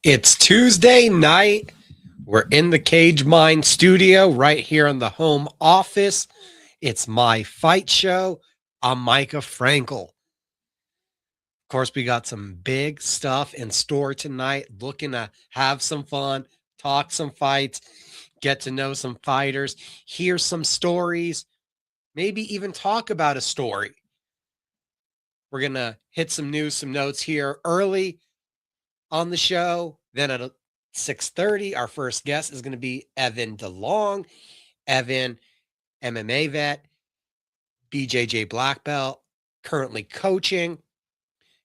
It's Tuesday night. We're in the Cage Mind studio right here in the home office. It's my fight show. I'm Mika Frankl. Of course, we got some big stuff in store tonight. Looking to have some fun, talk some fights, get to know some fighters, hear some stories, maybe even talk about a story. We're going to hit some news, some notes here early on the show. Then at 6:30, our first guest is going to be Evan Delong. Evan, MMA vet, BJJ Black Belt, currently coaching.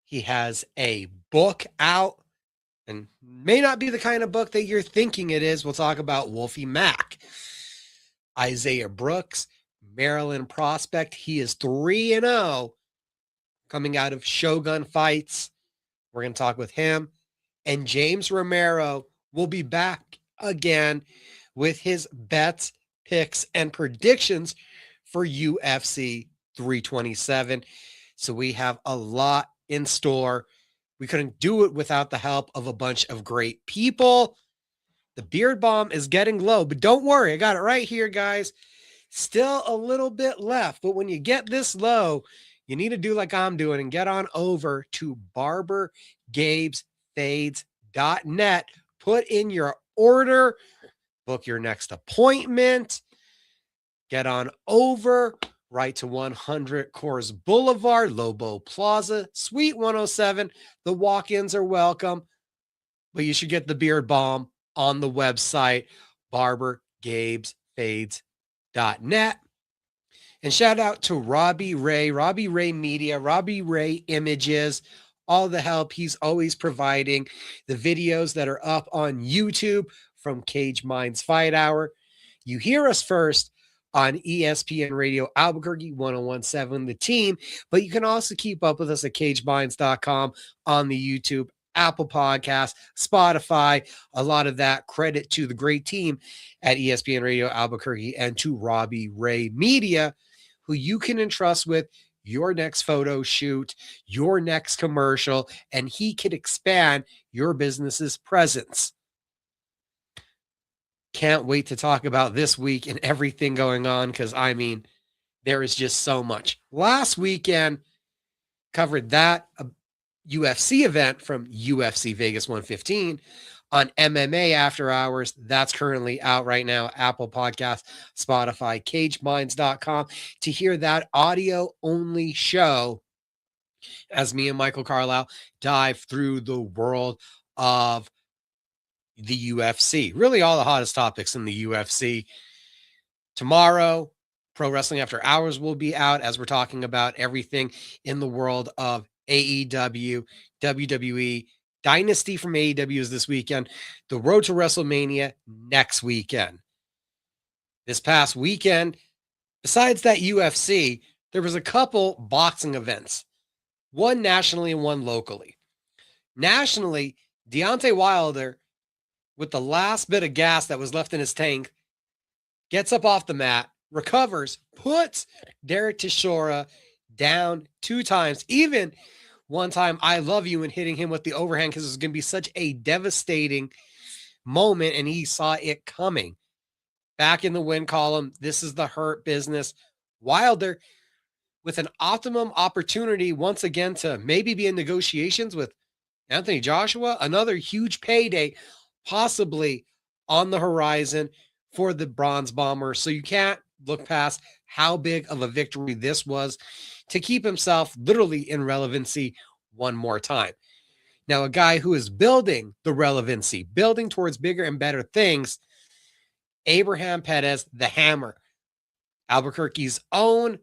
He has a book out and may not be the kind of book that you're thinking it is. We'll talk about Wolfie Mack. Isaiah Brooks, Maryland prospect. He is 3-0 coming out of Shogun fights. We're going to talk with him. And James Romero will be back again with his bets, picks, and predictions for UFC 327. So we have a lot in store. We couldn't do it without the help of a bunch of great people. The beard balm is getting low, but don't worry. I got it right here, guys. Still a little bit left, but when you get this low, you need to do like I'm doing and get on over to barbergabesfades.net. Put in your order, book your next appointment, get on over right to 100 Coors Boulevard, Lobo Plaza, Suite 107. The walk-ins are welcome, but you should get the beard balm on the website, barbergabesfades.net. And shout out to Robbie Ray Media, Robbie Ray Images, all the help he's always providing. The videos that are up on YouTube from Cage Minds Fight Hour. You hear us first on ESPN Radio Albuquerque 1017, The Team, but you can also keep up with us at cageminds.com on the YouTube, Apple Podcasts, Spotify, a lot of that credit to the great team at ESPN Radio Albuquerque and to Robbie Ray Media, who you can entrust with your next photo shoot, your next commercial, and he can expand your business's presence. Can't wait to talk about this week and everything going on because, I mean, there is just so much. Last weekend, covered that UFC event from UFC Vegas 115 on MMA After Hours. That's currently out right now. Apple Podcasts, Spotify, cageminds.com to hear that audio-only show as me and Michael Carlisle dive through the world of the UFC. Really all the hottest topics in the UFC. Tomorrow, Pro Wrestling After Hours will be out as we're talking about everything in the world of AEW, WWE. Dynasty from AEW is this weekend. The Road to WrestleMania next weekend. This past weekend, besides that UFC, there was a couple boxing events. One nationally and one locally. Nationally, Deontay Wilder, with the last bit of gas that was left in his tank, gets up off the mat, recovers, puts Derek Chisora down 2 times. Even one time, I love you, and hitting him with the overhand because it was going to be such a devastating moment, and he saw it coming. Back in the win column, this is the Hurt Business. Wilder, with an optimum opportunity once again to maybe be in negotiations with Anthony Joshua, another huge payday possibly on the horizon for the Bronze Bomber. So you can't look past how big of a victory this was to keep himself literally in relevancy one more time. Now, a guy who is building the relevancy, building towards bigger and better things, Abraham Perez, the Hammer, Albuquerque's own,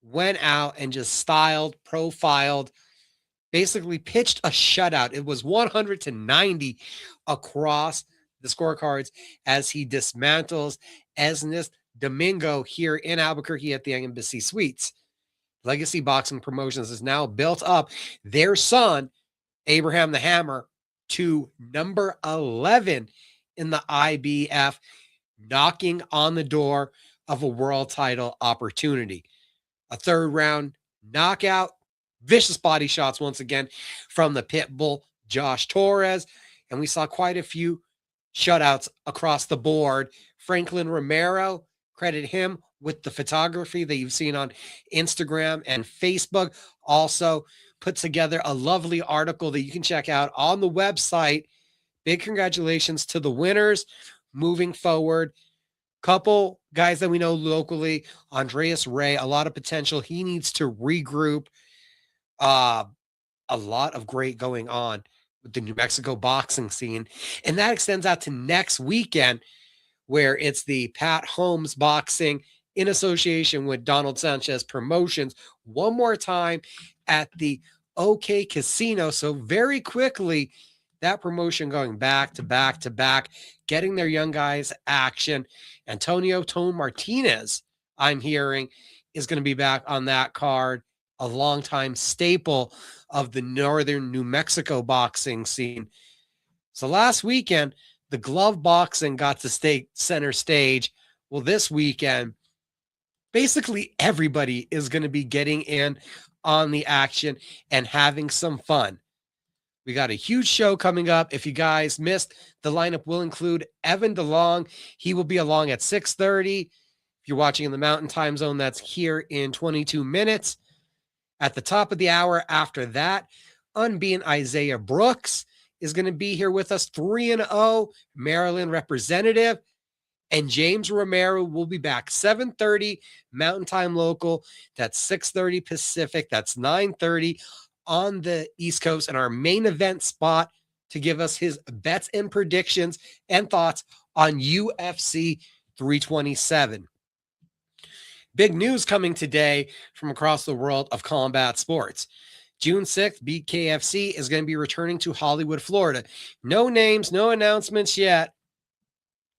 went out and just styled, profiled, basically pitched a shutout. It was 100-90 across the scorecards as he dismantles Esnes Domingo here in Albuquerque at the Embassy Suites. Legacy Boxing Promotions has now built up their son, Abraham the Hammer, to number 11 in the IBF, knocking on the door of a world title opportunity. A 3rd round knockout, vicious body shots once again from the Pitbull, Josh Torres. and we saw quite a few shutouts across the board. Franklin Romero, credit him with the photography that you've seen on Instagram and Facebook. Also put together a lovely article that you can check out on the website. Big congratulations to the winners moving forward. Couple guys that we know locally, Andreas Ray, a lot of potential. He needs to regroup. A lot of great going on with the New Mexico boxing scene. And that extends out to next weekend, where it's the Pat Holmes Boxing in association with Donald Sanchez Promotions one more time at the OK Casino. So very quickly, that promotion going back to back to back, getting their young guys action. Antonio Tone Martinez, I'm hearing, is going to be back on that card, a longtime staple of the northern New Mexico boxing scene. So last weekend, the glove boxing got to stay center stage. Well, this weekend, basically everybody is going to be getting in on the action and having some fun. We got a huge show coming up. If you guys missed, the lineup will include Evan DeLong. He will be along at 6:30. If you're watching in the Mountain Time Zone, that's here in 22 minutes. At the top of the hour after that, unbeaten Isaiah Brooks is going to be here with us, 3-0 Maryland representative. And James Romero will be back 7:30 Mountain Time local. That's 6:30 Pacific. That's 9:30 on the East Coast, and our main event spot to give us his bets and predictions and thoughts on UFC 327. Big news coming today from across the world of combat sports. June 6th, BKFC is going to be returning to Hollywood, Florida. No names, no announcements yet.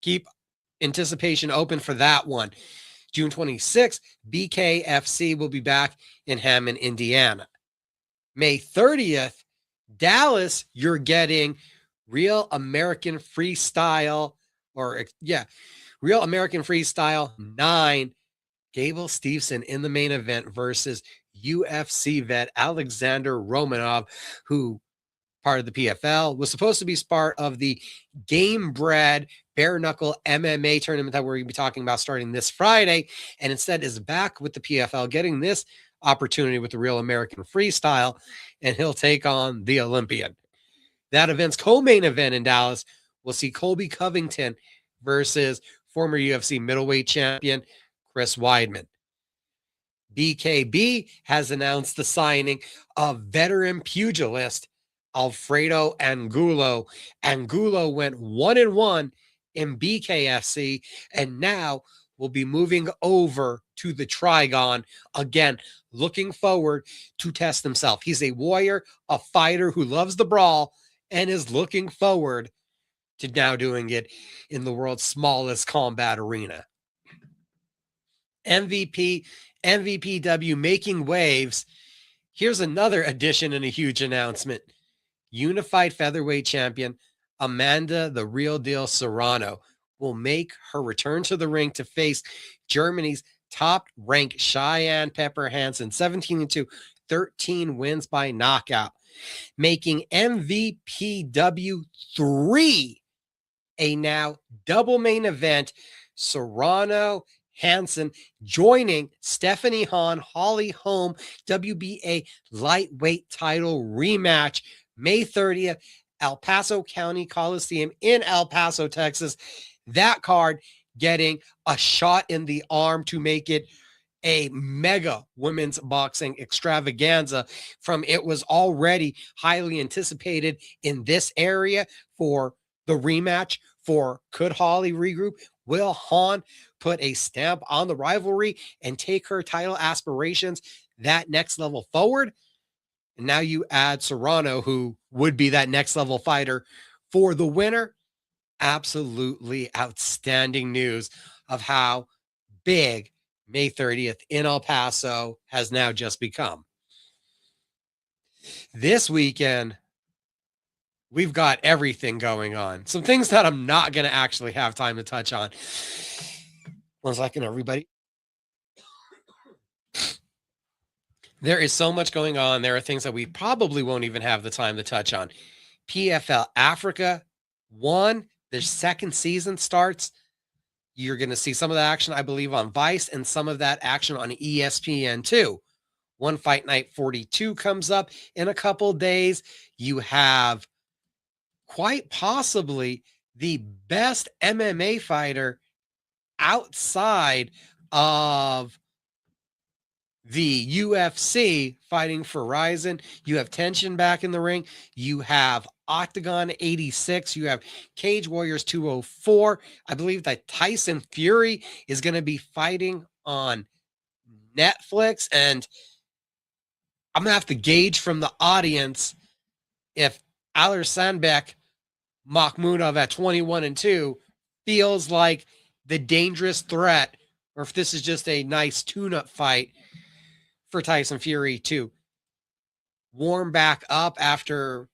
Keep anticipation open for that one. June 26th, BKFC will be back in Hammond, Indiana. May 30th, Dallas, you're getting Real American Freestyle, Real American Freestyle 9. Gable Steveson in the main event versus UFC vet Alexander Romanov, who, part of the PFL, was supposed to be part of the Gamebred Bare Knuckle MMA tournament that we're going to be talking about starting this Friday, and instead is back with the PFL, getting this opportunity with the Real American Freestyle, and he'll take on the Olympian. That event's co-main event in Dallas will see Colby Covington versus former UFC middleweight champion Chris Weidman. BKB has announced the signing of veteran pugilist Alfredo Angulo. Angulo went 1-1 in BKFC and now will be moving over to the Trigon. Again, looking forward to test himself. He's a warrior, a fighter who loves the brawl, and is looking forward to now doing it in the world's smallest combat arena. MVPW making waves. Here's another addition and a huge announcement. Unified featherweight champion Amanda the Real Deal Serrano will make her return to the ring to face Germany's top-ranked Cheyenne Pepper Hansen, 17-2, 13 wins by knockout, making MVPW 3 a now double main event. Serrano Hansen joining Stephanie Hahn, Holly Holm, WBA lightweight title rematch, May 30th, El Paso County Coliseum in El Paso, Texas. That card getting a shot in the arm to make it a mega women's boxing extravaganza. From it was already highly anticipated in this area for the rematch. For could Holly regroup? Will Hahn put a stamp on the rivalry and take her title aspirations that next level forward? And now you add Serrano, who would be that next level fighter for the winner. Absolutely outstanding news of how big May 30th in El Paso has now just become. This weekend, we've got everything going on. Some things that I'm not going to actually have time to touch on. 1 second, everybody. There is so much going on. There are things that we probably won't even have the time to touch on. PFL Africa won. Their second season starts. You're going to see some of that action, I believe, on Vice and some of that action on ESPN too. One Fight Night 42 comes up in a couple days. You have quite possibly the best MMA fighter outside of the UFC fighting for Ryzen. You have Tension back in the ring. You have Octagon 86. You have Cage Warriors 204. I believe that Tyson Fury is going to be fighting on Netflix. And I'm going to have to gauge from the audience if Alir Sandbek Makhmudov at 21-2 feels like the dangerous threat, or if this is just a nice tune-up fight for Tyson Fury to warm back up after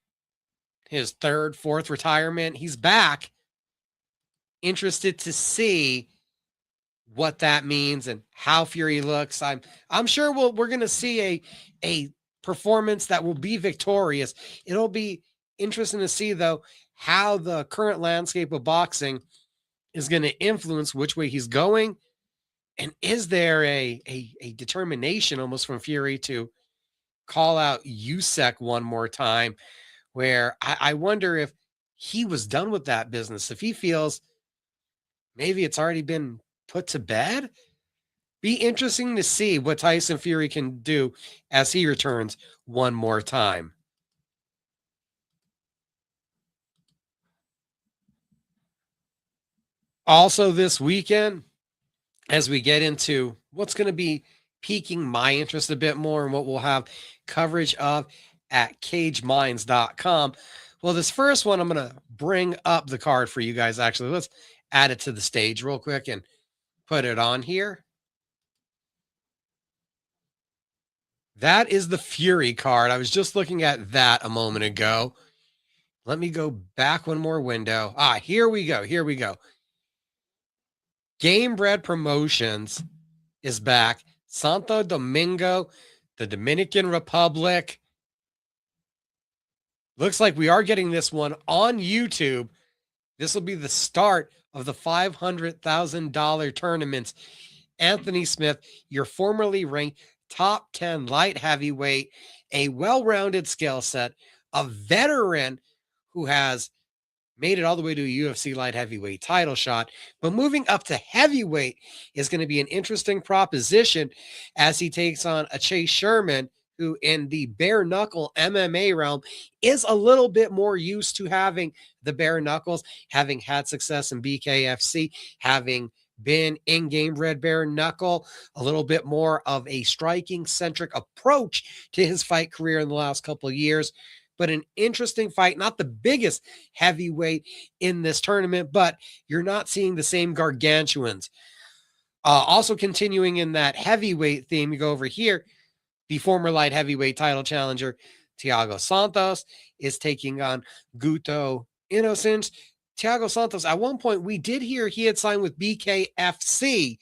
his third, fourth retirement. He's back. Interested to see what that means and how Fury looks. I'm sure we're going to see a performance that will be victorious. It'll be interesting to see, though, how the current landscape of boxing is going to influence which way he's going. And is there a determination almost from Fury to call out Usyk one more time, where I wonder if he was done with that business, if he feels maybe it's already been put to bed? Be interesting to see what Tyson Fury can do as he returns one more time. Also this weekend, as we get into what's going to be piquing my interest a bit more and what we'll have coverage of at cageminds.com. Well, this first one, I'm going to bring up the card for you guys. Actually, let's add it to the stage real quick and put it on here. That is the Fury card. I was just looking at that a moment ago. Let me go back one more window. Here we go. Here we go. Gamebred Promotions is back. Santo Domingo, the Dominican Republic. Looks like we are getting this one on YouTube. This will be the start of the $500,000 tournaments. Anthony Smith, your formerly ranked top 10 light heavyweight, a well-rounded skill set, a veteran who has made it all the way to a UFC light heavyweight title shot, but moving up to heavyweight is going to be an interesting proposition as he takes on a Chase Sherman, who in the bare knuckle MMA realm is a little bit more used to having the bare knuckles, having had success in BKFC, having been in Gamebred Bare Knuckle, a little bit more of a striking centric approach to his fight career in the last couple of years. But an interesting fight, not the biggest heavyweight in this tournament, but you're not seeing the same gargantuans. Also continuing in that heavyweight theme, you go over here, the former light heavyweight title challenger, Thiago Santos, is taking on Guto Innocent. Thiago Santos, at one point, we did hear he had signed with BKFC.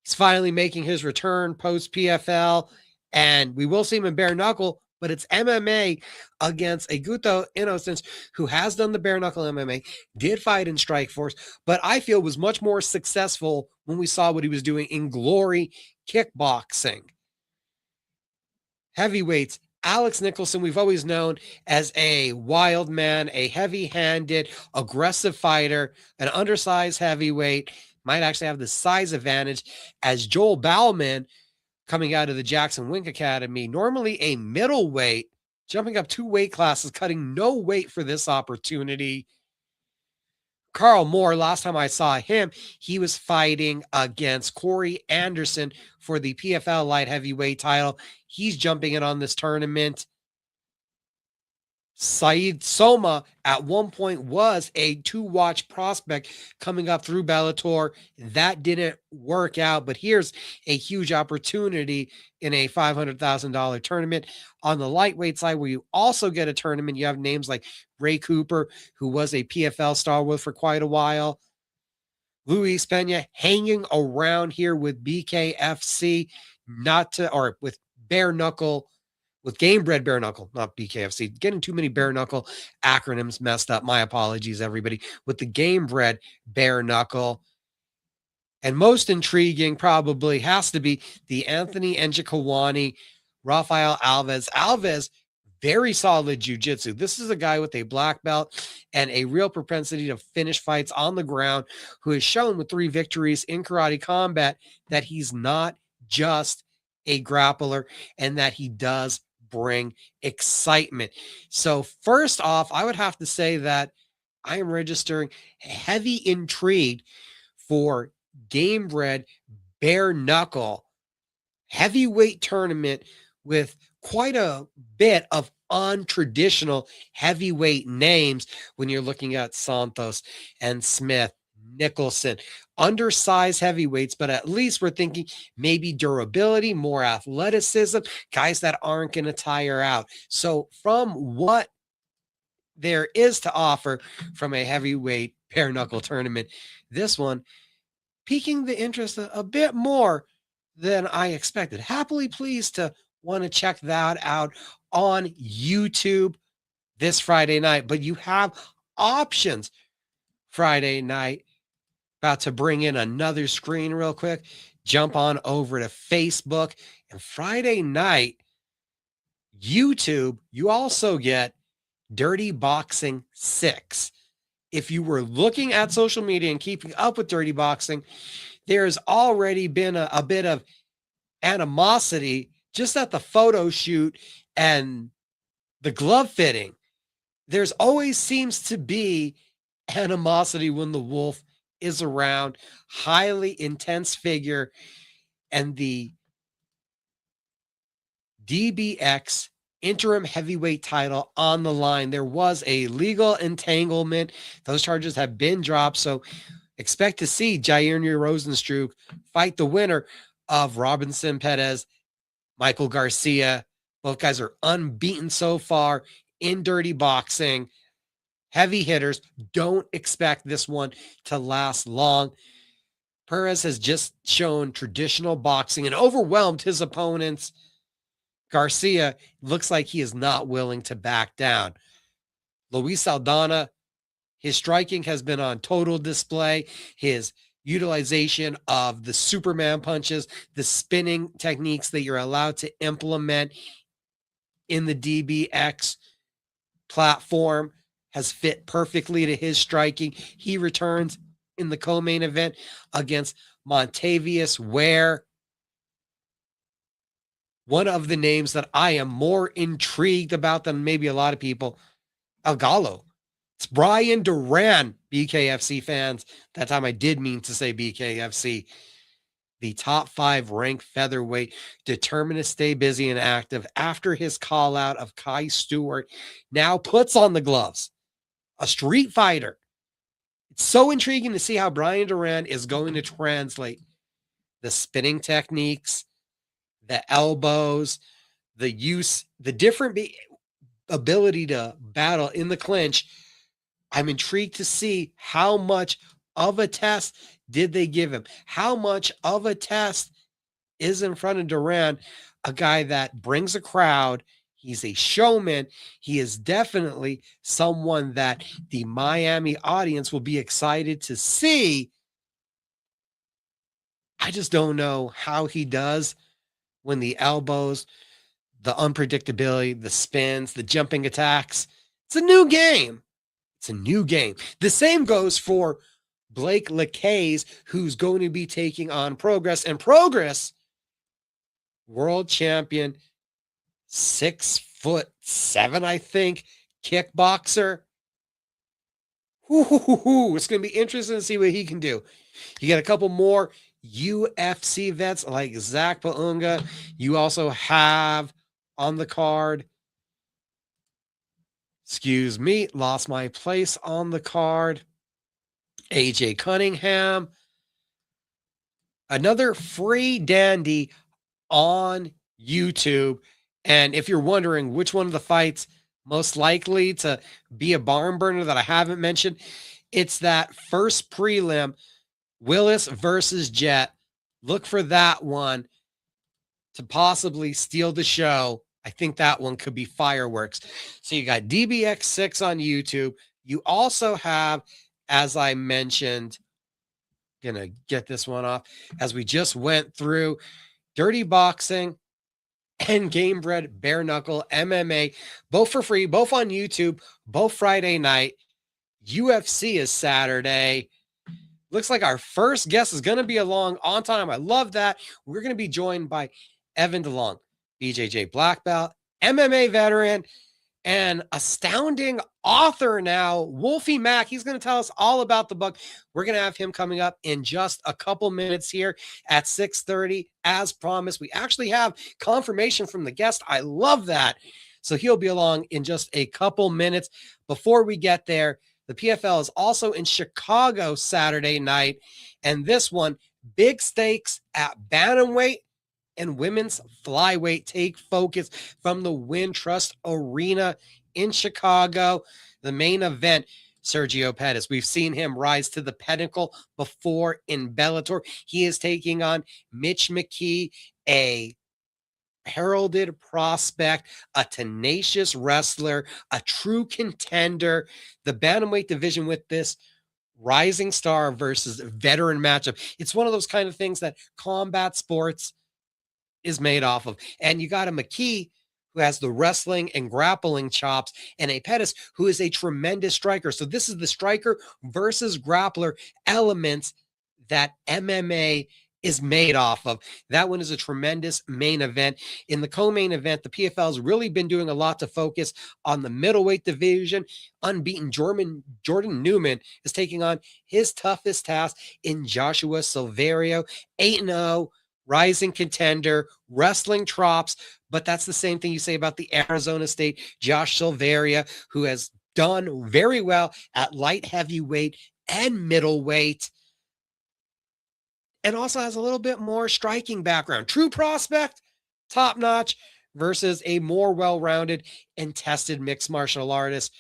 He's finally making his return post-PFL, and we will see him in bare knuckle, but it's MMA against a Guto Innocent who has done the bare knuckle MMA, did fight in Strikeforce, but I feel was much more successful when we saw what he was doing in Glory Kickboxing. Heavyweights, Alex Nicholson, we've always known as a wild man, a heavy-handed, aggressive fighter, an undersized heavyweight, might actually have the size advantage as Joel Bauman, coming out of the Jackson Wink Academy, normally a middleweight, jumping up 2 weight classes, cutting no weight for this opportunity. Carl Moore, last time I saw him, he was fighting against Corey Anderson for the PFL light heavyweight title. He's jumping in on this tournament. Saeed Soma at one point was a 2-watch prospect coming up through Bellator. That didn't work out, but here's a huge opportunity in a $500,000 tournament. On the lightweight side, where you also get a tournament, you have names like Ray Cooper, who was a PFL stalwart for quite a while. Luis Pena hanging around here with BKFC, with bare knuckle with Gamebred Bare Knuckle, not BKFC. Getting too many bare knuckle acronyms messed up. My apologies, everybody. With the Gamebred Bare Knuckle. And most intriguing probably has to be the Anthony Njokuani, Rafael Alves. Alves, very solid jiu-jitsu. This is a guy with a black belt and a real propensity to finish fights on the ground, who has shown with 3 victories in karate combat that he's not just a grappler and that he does bring excitement. So first off, I would have to say that I am registering heavy intrigue for Gamebred Bare Knuckle heavyweight tournament with quite a bit of untraditional heavyweight names when you're looking at Santos and Smith, Nicholson, undersized heavyweights, but at least we're thinking maybe durability, more athleticism, guys that aren't going to tire out. So from what there is to offer from a heavyweight bare knuckle tournament, this one piquing the interest a bit more than I expected. Happily pleased to want to check that out on YouTube this Friday night. But you have options Friday night. About to bring in another screen real quick. Jump on over to Facebook. And Friday night, YouTube, you also get Dirty Boxing 6. If you were looking at social media and keeping up with Dirty Boxing, there's already been a bit of animosity just at the photo shoot and the glove fitting. There's always seems to be animosity when the Wolf is around. Highly intense figure, and the DBX interim heavyweight title on the line. There was a legal entanglement. Those charges have been dropped. So expect to see Jair Rosenstruck fight the winner of Robinson Perez, Michael Garcia. Both guys are unbeaten so far in Dirty Boxing. Heavy hitters. Don't expect this one to last long. Perez has just shown traditional boxing and overwhelmed his opponents. Garcia looks like he is not willing to back down. Luis Aldana, his striking has been on total display. His utilization of the Superman punches, the spinning techniques that you're allowed to implement in the DBX platform has fit perfectly to his striking. He returns in the co-main event against Montavious Ware. One of the names that I am more intrigued about than maybe a lot of people, El Gallo. It's Brian Duran, BKFC fans. That time I did mean to say BKFC. The top 5 ranked featherweight, determined to stay busy and active after his call out of Kai Stewart, now puts on the gloves. A street fighter. It's so intriguing to see how Brian Duran is going to translate the spinning techniques, the elbows, the use, the different ability to battle in the clinch. I'm intrigued to see how much of a test did they give him? How much of a test is in front of Duran, a guy that brings a crowd. He's a showman. He is definitely someone that the Miami audience will be excited to see. I just don't know how he does when the elbows, the unpredictability, the spins, the jumping attacks. It's a new game. It's a new game. The same goes for Blake Lacaze, who's going to be taking on Progress. And Progress, world champion, 6'7", I think, kickboxer. It's going to be interesting to see what he can do. You get a couple more UFC vets like Zach Paunga. You also have on the card, excuse me, lost my place on the card, AJ Cunningham. Another free dandy on YouTube. And if you're wondering which one of the fights most likely to be a barn burner that I haven't mentioned, it's that first prelim, Willis versus Jet. Look for that one to possibly steal the show. I think that one could be fireworks. So you got DBX6 on YouTube. You also have, as I mentioned, gonna get this one off, as we just went through, Dirty Boxing and Gamebred Bare Knuckle MMA, both for free, both on YouTube, both Friday night. UFC is Saturday. Looks like our first guest is going to be along on time. I love that. We're going to be joined by Evan Delong, BJJ Black Belt, MMA veteran, and astounding author now, Wolfie Mack. He's going to tell us all about the book. We're going to have him coming up in just a couple minutes here at 6:30. As promised, we actually have confirmation from the guest. I love that. So he'll be along in just a couple minutes. Before we get there, the PFL is also in Chicago Saturday night. And this one, big stakes at bantamweight and women's flyweight take focus from the Wintrust Arena in Chicago. The main event, Sergio Pettis. We've seen him rise to the pinnacle before in Bellator. He is taking on Mitch McKee, a heralded prospect, a tenacious wrestler, a true contender. The bantamweight division with this rising star versus veteran matchup. It's one of those kind of things that combat sports is made off of. And you got a McKee who has the wrestling and grappling chops, and a Pettis who is a tremendous striker. So this is the striker versus grappler elements that MMA is made off of. That one is a tremendous main event. In the co-main event, the PFL has really been doing a lot to focus on the middleweight division. Unbeaten Jordan Newman is taking on his toughest task in Joshua Silverio, 8-0, rising contender, wrestling chops. But that's the same thing you say about the Arizona State Josh Silveria, who has done very well at light heavyweight and middleweight, and also has a little bit more striking background. True prospect, top notch, versus a more well-rounded and tested mixed martial artist.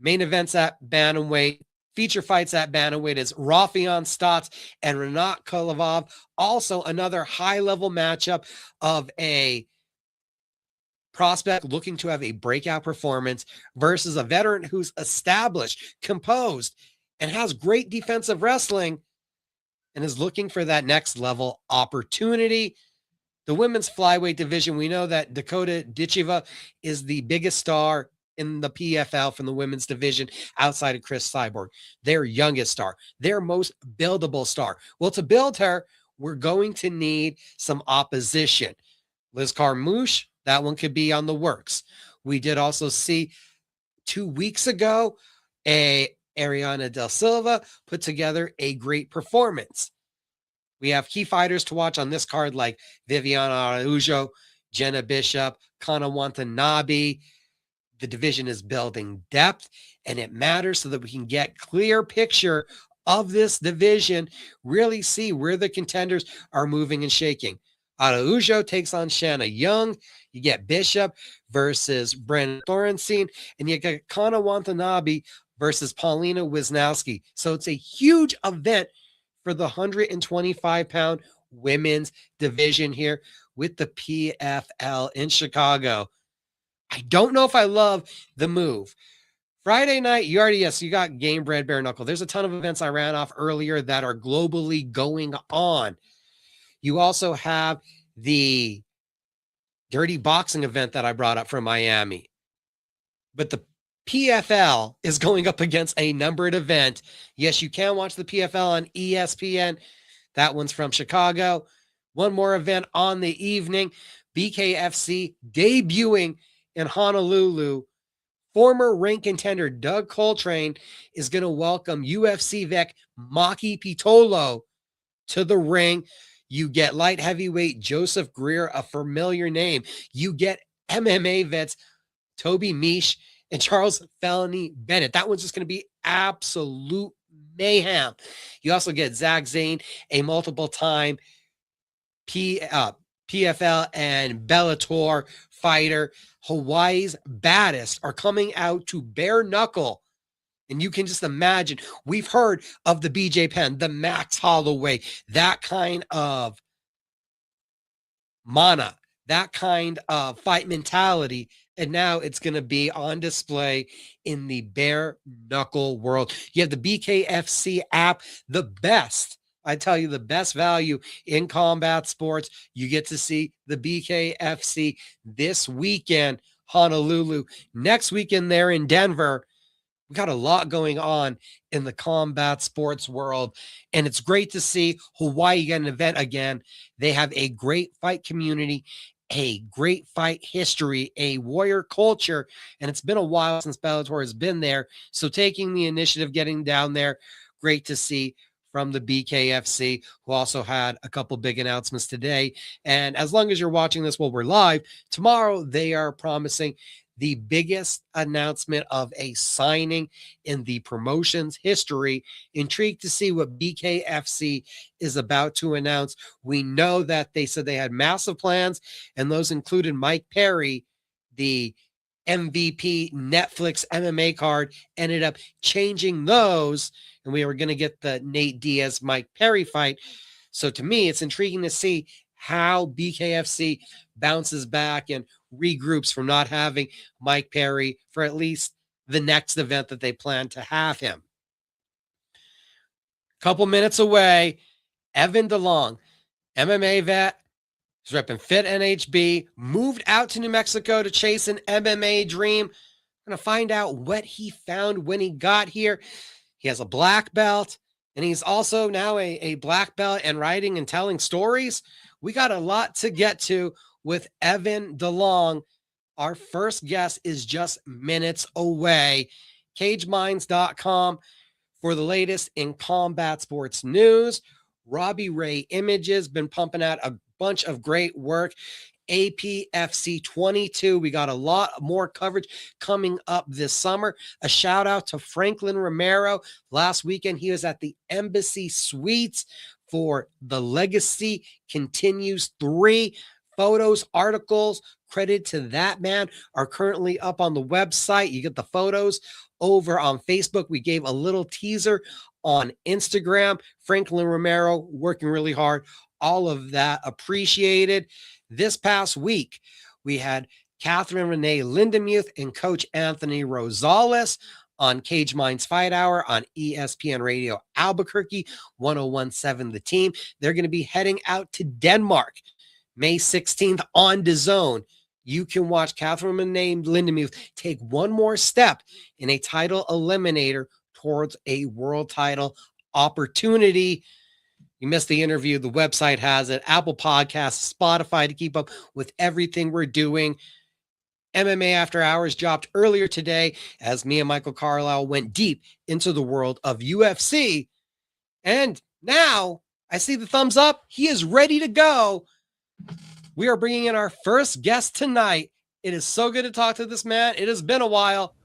Main events at bantamweight, feature fights at bantamweight is Rafion Stotts and Renat Kolovov. Also another high-level matchup of a prospect looking to have a breakout performance versus a veteran who's established, composed, and has great defensive wrestling, and is looking for that next level opportunity. The women's flyweight division, we know that Dakota Dichiva is the biggest star in the PFL from the women's division outside of Chris Cyborg, their youngest star, their most buildable star. Well, to build her, we're going to need some opposition. Liz Carmouche, that one could be on the works. We did also see 2 weeks ago, Ariana Del Silva put together a great performance. We have key fighters to watch on this card like Viviana Araujo, Jenna Bishop, Kana Watanabe. The division is building depth, and it matters so that we can get clear picture of this division, really see where the contenders are moving and shaking. Araujo takes on Shanna Young. You get Bishop versus Brennan Thorenstein, and you get Kana Watanabe versus Paulina Wisnowski. So it's a huge event for the 125-pound women's division here with the PFL in Chicago. I don't know if I love the move. Friday night, you got Gamebred Bare Knuckle. There's a ton of events I ran off earlier that are globally going on. You also have the Dirty Boxing event that I brought up from Miami. But the PFL is going up against a numbered event. Yes, you can watch the PFL on ESPN. That one's from Chicago. One more event on the evening. BKFC debuting in Honolulu. Former rank contender Doug Coltrane is going to welcome UFC vet Maki Pitolo to the ring. You get light heavyweight Joseph Greer, a familiar name. You get MMA vets Toby Misch and Charles Felony Bennett. That one's just going to be absolute mayhem. You also get Zach Zane, a multiple-time PFL and Bellator fighter. Hawaii's baddest are coming out to bare knuckle. And you can just imagine, we've heard of the BJ Penn, the Max Holloway, that kind of mana, that kind of fight mentality. And now it's going to be on display in the bare knuckle world. You have the BKFC app, the best. I tell you, the best value in combat sports. You get to see the BKFC this weekend, Honolulu. Next weekend, they're in Denver. We got a lot going on in the combat sports world, and it's great to see Hawaii get an event again. They have a great fight community, a great fight history, a warrior culture, and it's been a while since Bellator has been there. So taking the initiative, getting down there, great to see from the BKFC, who also had a couple big announcements today. And as long as you're watching this while we're live, tomorrow they are promising the biggest announcement of a signing in the promotion's history. Intrigued to see what BKFC is about to announce. We know that they said they had massive plans, and those included Mike Perry, the MVP Netflix MMA card, ended up changing those, and we were going to get the Nate Diaz Mike Perry fight. So to me, it's intriguing to see how BKFC bounces back and regroups from not having Mike Perry for at least the next event that they plan to have him. Couple minutes away, Evan Delong, MMA vet, he's repping Fit NHB, moved out to New Mexico to chase an MMA dream. I'm going to find out what he found when he got here. He has a black belt, and he's also now a black belt and writing and telling stories. We got a lot to get to with Evan Delong. Our first guest is just minutes away. CageMinds.com for the latest in combat sports news. Robbie Ray Images been pumping out a bunch of great work. APFC 22. We got a lot more coverage coming up this summer. A shout out to Franklin Romero. Last weekend, he was at the Embassy Suites for the Legacy Continues 3. Photos, articles, credit to that man are currently up on the website. You get the photos over on Facebook. We gave a little teaser on Instagram. Franklin Romero working really hard. All of that appreciated. This past week, we had Catherine Renee Lindemuth and Coach Anthony Rosales on Cage Minds Fight Hour on ESPN Radio Albuquerque, 1017 The Team. They're going to be heading out to Denmark May 16th on DAZN. You can watch Catherine Renee Lindemuth take one more step in a title eliminator towards a world title opportunity. You missed the interview. The website has it. Apple Podcasts, Spotify to keep up with everything we're doing. MMA After Hours dropped earlier today as me and Michael Carlisle went deep into the world of UFC. And now I see the thumbs up. He is ready to go. We are bringing in our first guest tonight. It is so good to talk to this man. It has been a while.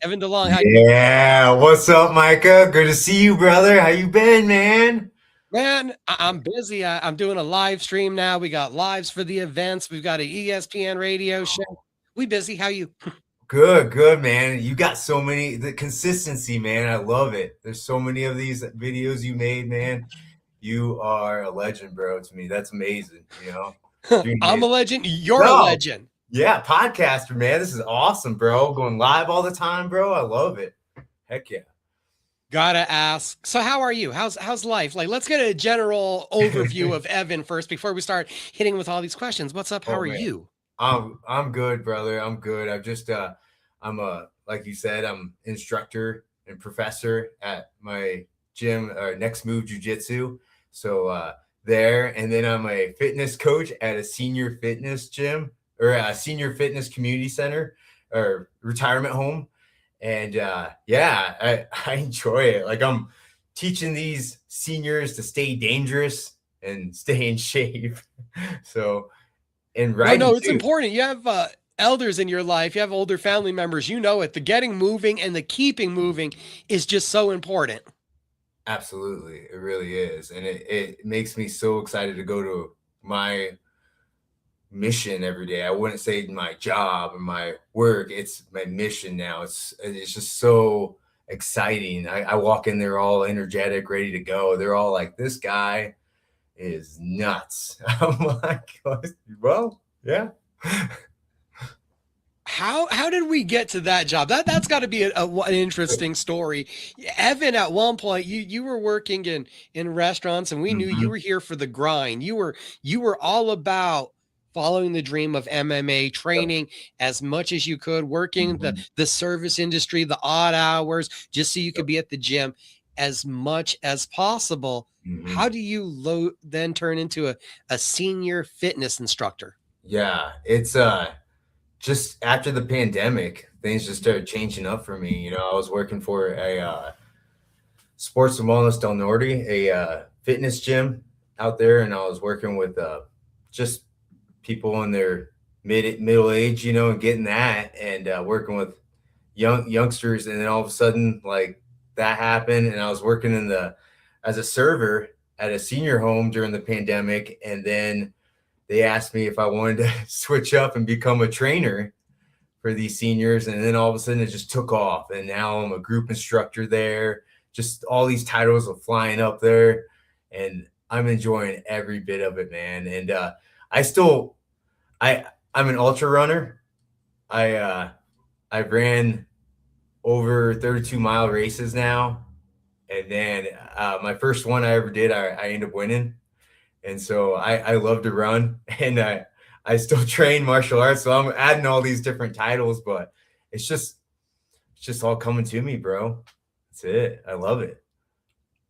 Evan Delong, how you been? Yeah, what's up, Micah? Good to see you, brother. How you been, man? Man, I'm busy. I'm doing a live stream now. We got lives for the events. We've got an ESPN radio show. We busy. How you? Good, man. You got so many, the consistency, man. I love it. There's so many of these videos you made, man. You are a legend, bro, to me. That's amazing, you know? I'm a legend. You're a legend. Yeah, podcaster, man. This is awesome, bro. Going live all the time, bro. I love it. Heck yeah. Gotta ask. So how are you? How's life? Like, let's get a general overview of Evan first before we start hitting with all these questions. What's up? How are you? I'm good, brother. I'm good. I've just like you said, I'm instructor and professor at my gym, Next Move Jiu-Jitsu. So there, and then I'm a fitness coach at a senior fitness gym or a senior fitness community center or retirement home. And yeah, I enjoy it. Like, I'm teaching these seniors to stay dangerous and stay in shape. So, and right. No, it's important. You have elders in your life. You have older family members. You know it. The getting moving and the keeping moving is just so important. Absolutely. It really is. And it makes me so excited to go to my mission every day. I wouldn't say my job or my work. It's my mission now. It's just so exciting. I walk in there all energetic, ready to go. They're all like, this guy is nuts. I'm like, well, Yeah. How did we get to that job? That's got to be an interesting story. Evan, at one point, you were working in restaurants, and we knew you Mhm. were here for the grind. You were all about following the dream of MMA, training as much as you could, working Mhm. the service industry, the odd hours, just so you Yep. could be at the gym as much as possible. Mhm. How do you then turn into a senior fitness instructor? Yeah, it's just after the pandemic, things just started changing up for me. I was working for a Sports and Wellness Del Norte, a fitness gym out there, and I was working with just people in their middle age, and getting that, and working with youngsters, and then all of a sudden, like that happened, and I was working as a server at a senior home during the pandemic, and then they asked me if I wanted to switch up and become a trainer for these seniors. And then all of a sudden it just took off. And now I'm a group instructor there. Just all these titles are flying up there. And I'm enjoying every bit of it, man. And I still I I'm an ultra runner. I ran over 32-mile races now. And then my first one I ever did, I ended up winning. And so I love to run, and I still train martial arts. So I'm adding all these different titles, but it's just all coming to me, bro. That's it. I love it.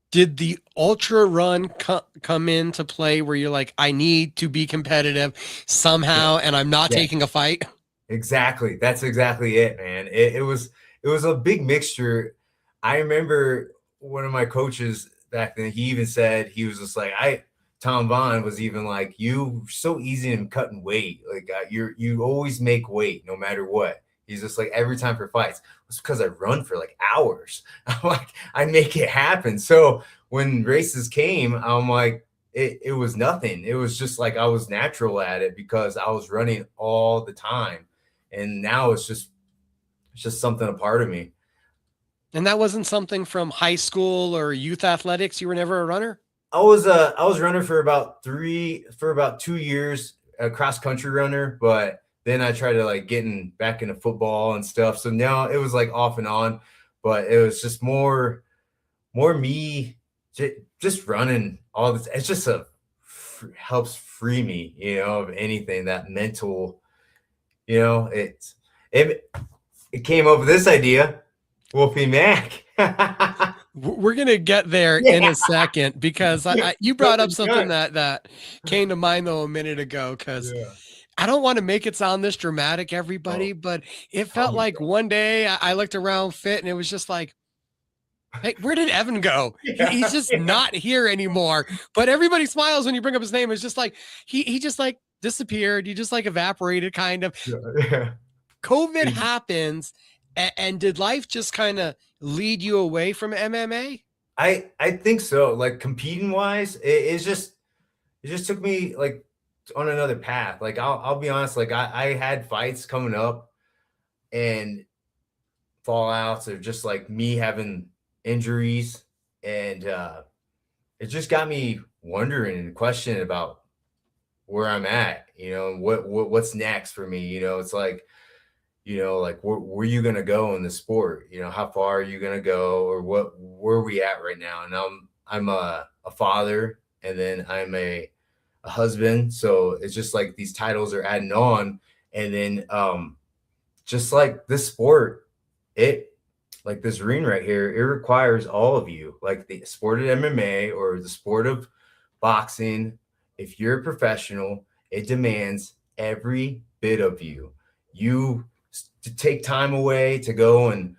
Did the ultra run come into play where you're like, I need to be competitive Yeah. somehow, and I'm not Yeah. taking a fight? Exactly. That's exactly it, man. It was a big mixture. I remember one of my coaches back then, he even said, he was just like, Tom Vaughn was even like, you so easy in cutting weight. Like you always make weight no matter what. He's just like, every time for fights. It's because I run for like hours. I'm like, I make it happen. So when races came, I'm like, it was nothing. It was just like I was natural at it because I was running all the time. And now it's just something a part of me. And that wasn't something from high school or youth athletics? You were never a runner? I was runner for about 2 years, a cross country runner, but then I tried to like getting back into football and stuff. So now it was like off and on, but it was just more me just running all this. It's just helps free me, of anything, that mental, it it came up with this idea, Wolfie Mac. We're gonna get there in Yeah. a second because you brought up Jumping something gun. that came to mind though a minute ago. Because Yeah. I don't want to make it sound this dramatic, everybody, Oh, but it tell felt me, like bro. one day I looked around fit and it was just like, hey, where did Evan go? He's Yeah, just yeah, not here anymore. But everybody smiles when you bring up his name. It's just like he just like disappeared. He just like evaporated, kind of. yeah. COVID happens, and did life just kind of lead you away from MMA? I think so. Like competing wise, it just took me like on another path. Like I'll be honest, like I had fights coming up and fallouts, or just like me having injuries, and it just got me wondering and questioning about where I'm at, and what's next for me. It's like, like where you gonna go in the sport? How far are you gonna go, or where are we at right now? And I'm a father, and then I'm a husband. So it's just like these titles are adding on, and then just like this sport, it like this ring right here, it requires all of you. Like the sport of MMA or the sport of boxing, if you're a professional, it demands every bit of you. You to take time away to go and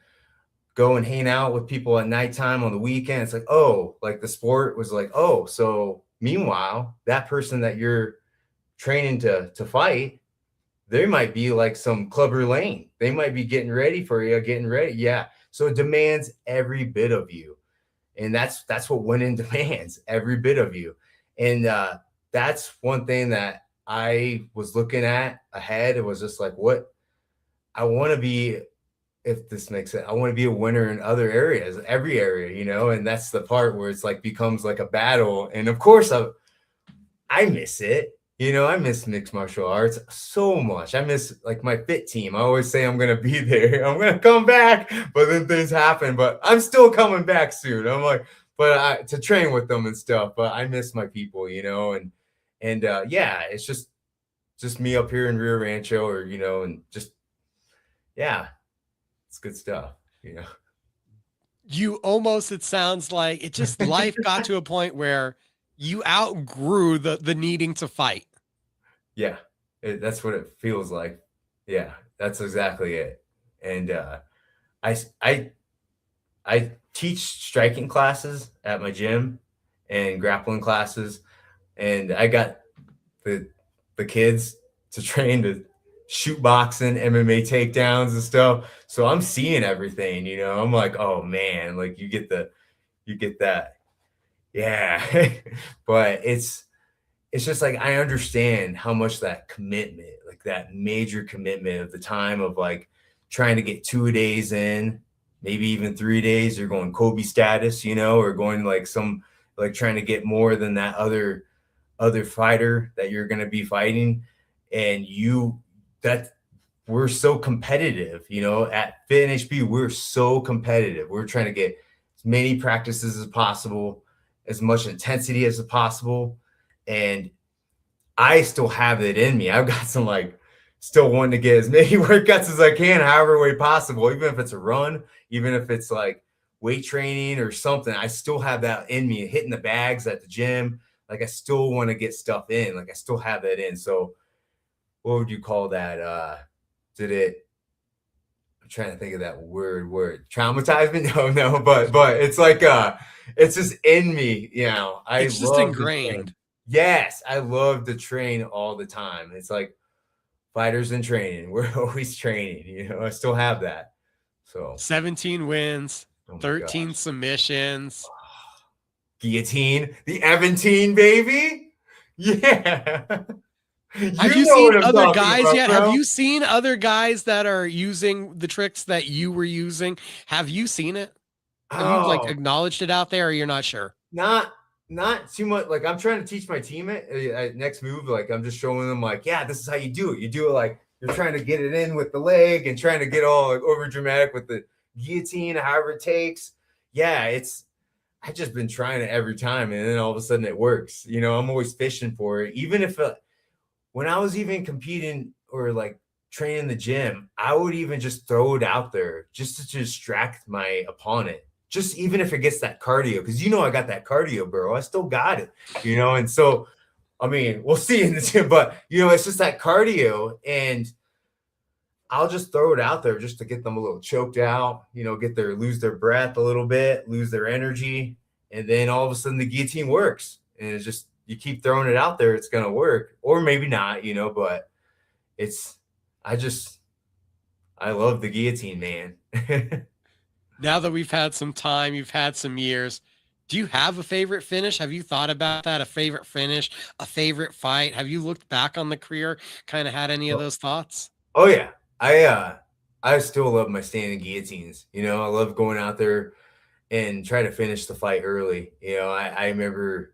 hang out with people at nighttime on the weekend. It's like, oh, like the sport was like, oh, so meanwhile, that person that you're training to fight, they might be like some clubber lane. They might be getting ready for you, getting ready. Yeah. So it demands every bit of you. And that's what winning demands, every bit of you. And that's one thing that I was looking at ahead. It was just like, what I want to be, if this makes sense, I want to be a winner in other areas, every area, and that's the part where it's like becomes like a battle. And of course I miss it. You know, I miss mixed martial arts so much. I miss like my fit team. I always say I'm gonna be there. I'm gonna come back, but then things happen. But I'm still coming back soon. I'm like, to train with them and stuff. But I miss my people, you know, and yeah, it's just me up here in Rio Rancho, or you know, and just yeah, it's good stuff, you know. You almost, it sounds like it just life got to a point where you outgrew the needing to fight. Yeah, that's what it feels like. Yeah, that's exactly it. And I I I teach striking classes at my gym and grappling classes, and I got the the kids to train to shoot boxing, MMA takedowns and stuff. So I'm seeing everything, you know. I'm like, oh man, like you get that. Yeah. But it's just like I understand how much that commitment, like that major commitment of the time of like trying to get 2 days in, maybe even 3 days, or going Kobe status, you know, or going like like trying to get more than that other fighter that you're going to be fighting. And that we're so competitive, you know, at Fit and HB, we're so competitive. We're trying to get as many practices as possible, as much intensity as possible. And I still have it in me. I've got some like still wanting to get as many workouts as I can, however way possible, even if it's a run, even if it's like weight training or something. I still have that in me, hitting the bags at the gym. Like I still want to get stuff in. Like I still have that in. So what would you call that? Did it? I'm trying to think of that word. Traumatizement? No, but it's like it's just in me, you know. I It's just love to train. ingrained. Yes, I love to train all the time. It's like fighters in training. We're always training, you know. I still have that. So 17 wins, oh my 13 gosh. submissions. Guillotine, the Eventine, baby. Yeah. Have You you know seen what I'm other talking guys about, yet? Have bro. you seen other guys that are using the tricks that you were using? Have you seen it? Have you like Oh, acknowledged it out there, or you're not sure? not not too much. Like I'm trying to teach my team at next move. Like I'm just showing them like, yeah, this is how you do it. You do it like you're trying to get it in with the leg and trying to get all like over dramatic with the guillotine, however it takes. Yeah, I just been trying it every time, and then all of a sudden it works. You know, I'm always fishing for it. Even if when I was even competing or like training in the gym, I would even just throw it out there just to distract my opponent. Just even if it gets that cardio, because you know I got that cardio, bro. I still got it, you know. And so, I mean, we'll see in the gym, but you know, it's just that cardio, and I'll just throw it out there just to get them a little choked out, you know, lose their breath a little bit, lose their energy, and then all of a sudden the guillotine works, and it's just you keep throwing it out there, it's gonna work, or maybe not, you know, but it's I just I love the guillotine, man. Now that we've had some time, you've had some years, do you have a favorite finish? Have you thought about that? A favorite finish, a favorite fight? Have you looked back on the career, kind of had any of those thoughts? Oh yeah. I still love my standing guillotines. You know, I love going out there and try to finish the fight early. You know, I remember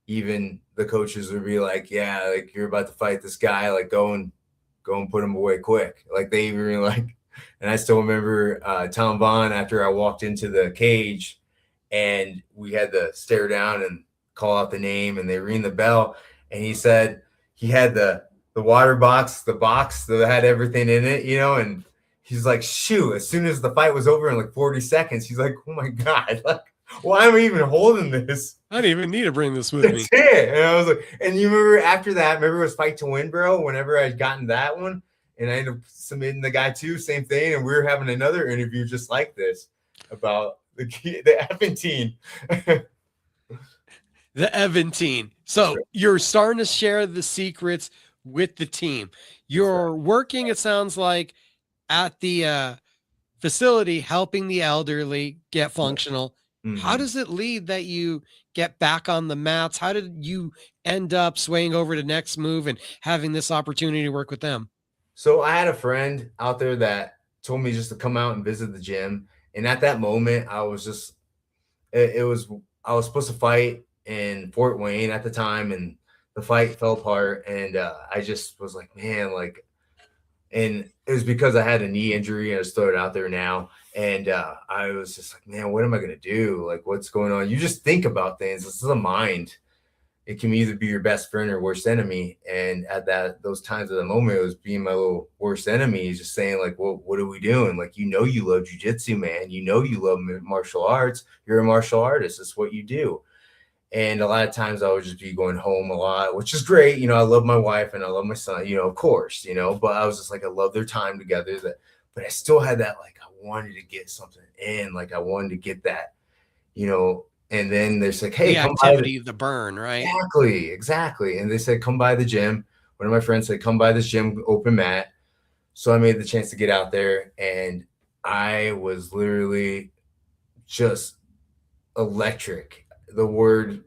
even the coaches would be like, yeah, like you're about to fight this guy, like go and put him away quick. Like they even like, and I still remember Tom Vaughn after I walked into the cage and we had to stare down and call out the name and they ring the bell. And he said he had the water box, the box that had everything in it, you know, and he's like, shoot, as soon as the fight was over in like 40 seconds, he's like, oh my God, like, why am I even holding this? I didn't even need to bring this with That's me. it. And I was like, and you remember after that, remember it was Fight to Win, bro? Whenever I'd gotten that one and I ended up submitting the guy too, same thing. And we were having another interview just like this about the Eventine. The Eventine. So you're starting to share the secrets with the team. You're working, it sounds like, at the facility helping the elderly get functional. How Mm-hmm. does it lead that you get back on the mats? How did you end up swaying over to Next Move and having this opportunity to work with them? So I had a friend out there that told me just to come out and visit the gym. And at that moment, I was just, it was, I was supposed to fight in Fort Wayne at the time. And the fight fell apart, and I just was like, man, like, and it was because I had a knee injury, and I just throw it out there now. And I was just like, man, what am I gonna do? Like, what's going on? You just think about things. This is a mind. It can either be your best friend or worst enemy. And at those times of the moment, it was being my little worst enemy. He's just saying, like, well, what are we doing? Like, you love jujitsu, man. You love martial arts. You're a martial artist. That's what you do. And a lot of times I would just be going home a lot, which is great. I love my wife and I love my son, of course, but I was just like, I love their time together. But I still had that, like, I wanted to get something in, like I wanted to get that, and then there's like, hey, the come activity, the burn, right? Exactly. And they said, come by the gym. One of my friends said, come by this gym, open mat. So I made the chance to get out there, and I was literally just electric. The word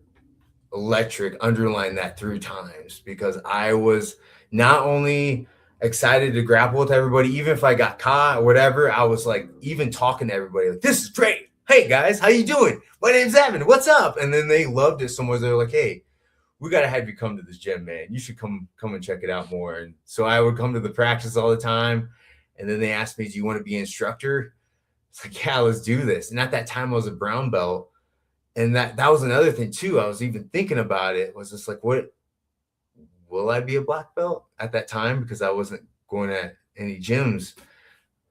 electric, underline that 3 times, because I was not only excited to grapple with everybody, even if I got caught or whatever, I was like, even talking to everybody, like, this is great. Hey guys, how you doing? My name's Evan. What's up? And then they loved it so much. They're like, hey, we got to have you come to this gym, man. You should come and check it out more. And so I would come to the practice all the time. And then they asked me, do you want to be an instructor? It's like, yeah, let's do this. And at that time I was a brown belt. And that was another thing too. I was even thinking about it, was just like, what, will I be a black belt at that time? Because I wasn't going at any gyms,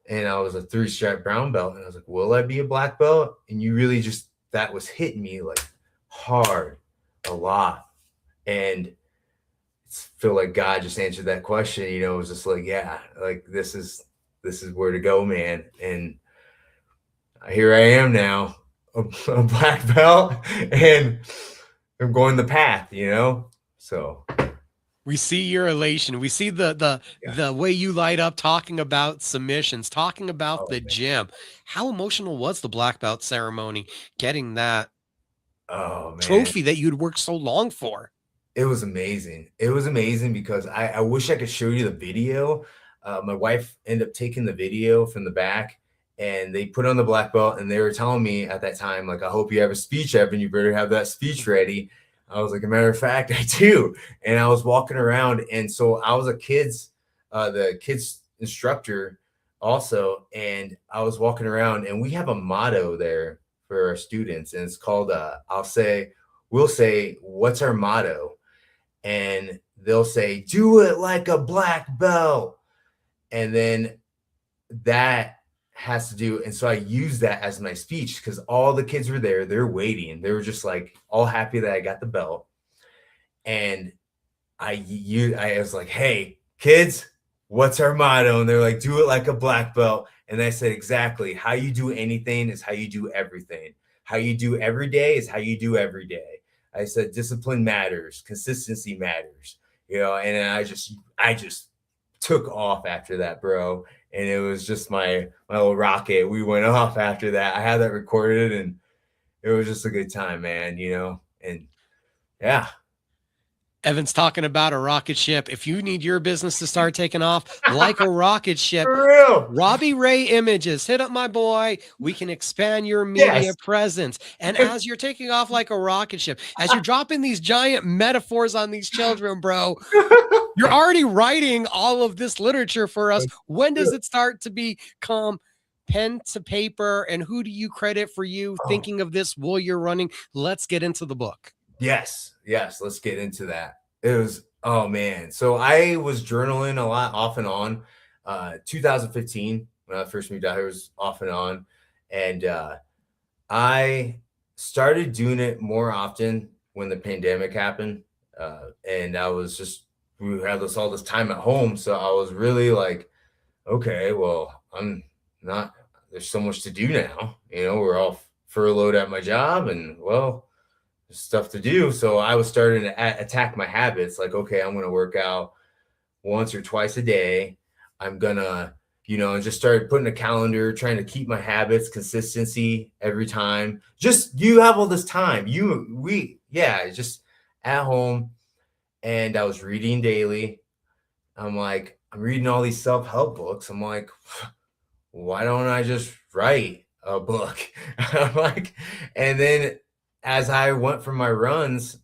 and I was a 3-stripe brown belt. And I was like, will I be a black belt? And you really just, that was hitting me like hard a lot. And I feel like God just answered that question. It was just like, yeah, like this is where to go, man. And here I am now, a black belt, and I'm going the path, so we see your elation. We see the way you light up talking about submissions, talking about the gym. How emotional was the black belt ceremony, getting that trophy that you'd worked so long for? It was amazing. It was amazing because I wish I could show you the video. My wife ended up taking the video from the back, and they put on the black belt, and they were telling me at that time, like, I hope you have a speech, Evan. You better have that speech ready. I was like, a matter of fact, I do. And I was walking around. And so I was the kids instructor also. And I was walking around, and we have a motto there for our students. And it's called, we'll say, what's our motto? And they'll say, do it like a black belt. And then that has to do. And so I use that as my speech, because all the kids were there. They're waiting. They were just like all happy that I got the belt. And I was like, hey, kids, what's our motto? And they're like, do it like a black belt. And I said, exactly. How you do anything is how you do everything. How you do every day is how you do every day. I said, discipline matters. Consistency matters. And I just took off after that, bro. And it was just my little rocket. We went off after that. I had that recorded, and it was just a good time, man, and yeah. Evan's talking about a rocket ship. If you need your business to start taking off like a rocket ship, for real, Robbie Ray Images, hit up my boy. We can expand your media presence. And as you're taking off like a rocket ship, as you're dropping these giant metaphors on these children, bro, you're already writing all of this literature for us. When does it start to become pen to paper? And who do you credit for you thinking of this while you're running? Let's get into the book. Yes, let's get into that. It was, oh man. So I was journaling a lot off and on. 2015, when I first moved out here, was off and on. And I started doing it more often when the pandemic happened. And I was just, we had all this time at home. So I was really like, okay, well, there's so much to do now. We're all furloughed at my job, and well, there's stuff to do. So I was starting to attack my habits. Like, okay, I'm going to work out once or twice a day. I'm going to, and just started putting a calendar, trying to keep my habits, consistency every time. Just, you have all this time. Just at home. And I was reading daily. I'm like, I'm reading all these self-help books. I'm like, why don't I just write a book? I'm like, and then as I went for my runs,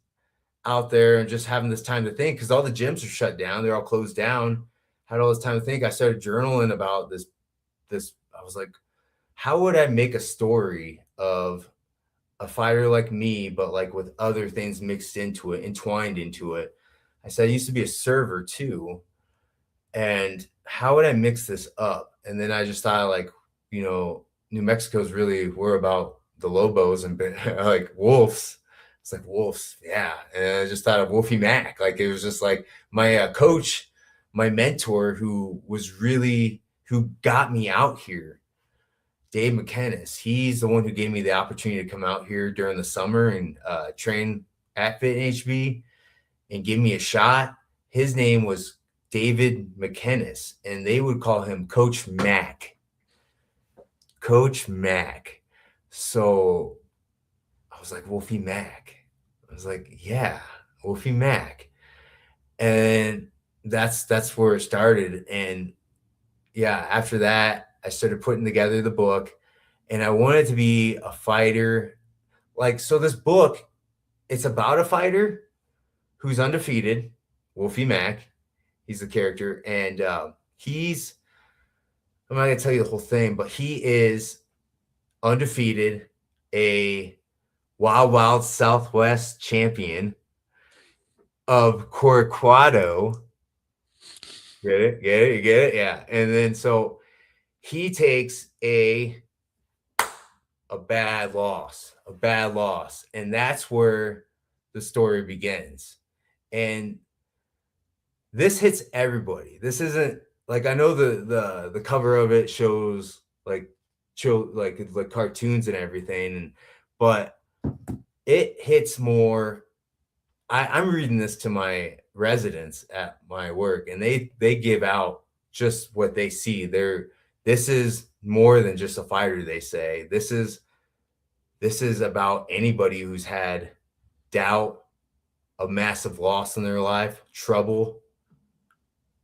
out there and just having this time to think, because all the gyms are shut down. They're all closed down. Had all this time to think. I started journaling about this. I was like, how would I make a story of a fighter like me, but like with other things mixed into it, entwined into it? I said, I used to be a server too. And how would I mix this up? And then I just thought, like, New Mexico's really, we're about the Lobos and like wolves. It's like wolves. Yeah. And I just thought of Wolfie Mac. Like, it was just like my coach, my mentor, who got me out here, Dave McKennis. He's the one who gave me the opportunity to come out here during the summer and train at Fit HB and give me a shot. His name was David McKennis, and they would call him Coach Mac. Coach Mac. So I was like, Wolfie Mac. I was like, yeah, Wolfie Mac. And that's where it started. And yeah, after that, I started putting together the book, and I wanted to be a fighter. Like, so this book, it's about a fighter who's undefeated, Wolfie Mac. He's the character, and I'm not going to tell you the whole thing, but he is undefeated, a Wild Wild Southwest champion of Corquado. Get it? You get it? Yeah. And then so he takes a bad loss. And that's where the story begins. And this hits everybody. This isn't like, I know the cover of it shows like cartoons and everything, but it hits more. I'm reading this to my residents at my work, and they give out just what they see. This is more than just a fighter. They say this is about anybody who's had doubt, a massive loss in their life, trouble,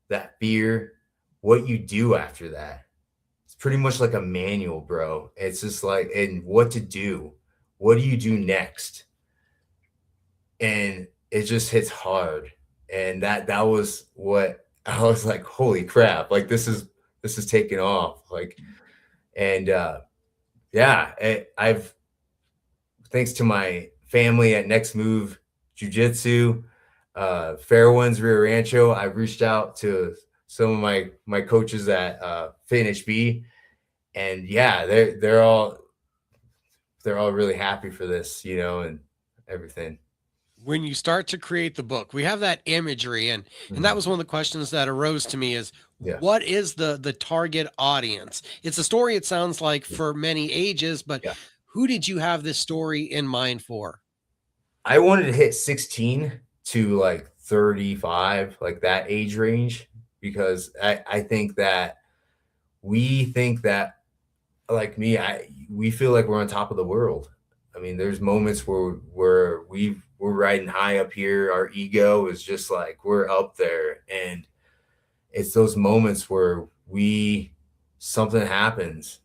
that fear, what you do after that. It's pretty much like a manual, bro. It's just like, and what to do. What do you do next? And it just hits hard. And that was what I was like, holy crap. Like, this is taking off. Like, and I've, thanks to my family at Next Move Jiu-Jitsu, Fairwinds Rio Rancho, I've reached out to some of my coaches at Fit HB, and yeah, they're all really happy for this, and everything. When you start to create the book, we have that imagery, and that was one of the questions that arose to me is, what is the target audience? It's a story, it sounds like, for many ages, but who did you have this story in mind for? I wanted to hit 16 to like 35, like that age range, because I think that we think that, like me, we feel like we're on top of the world. I mean, there's moments where we're riding high up here. Our ego is just like, we're up there. And it's those moments where something happens,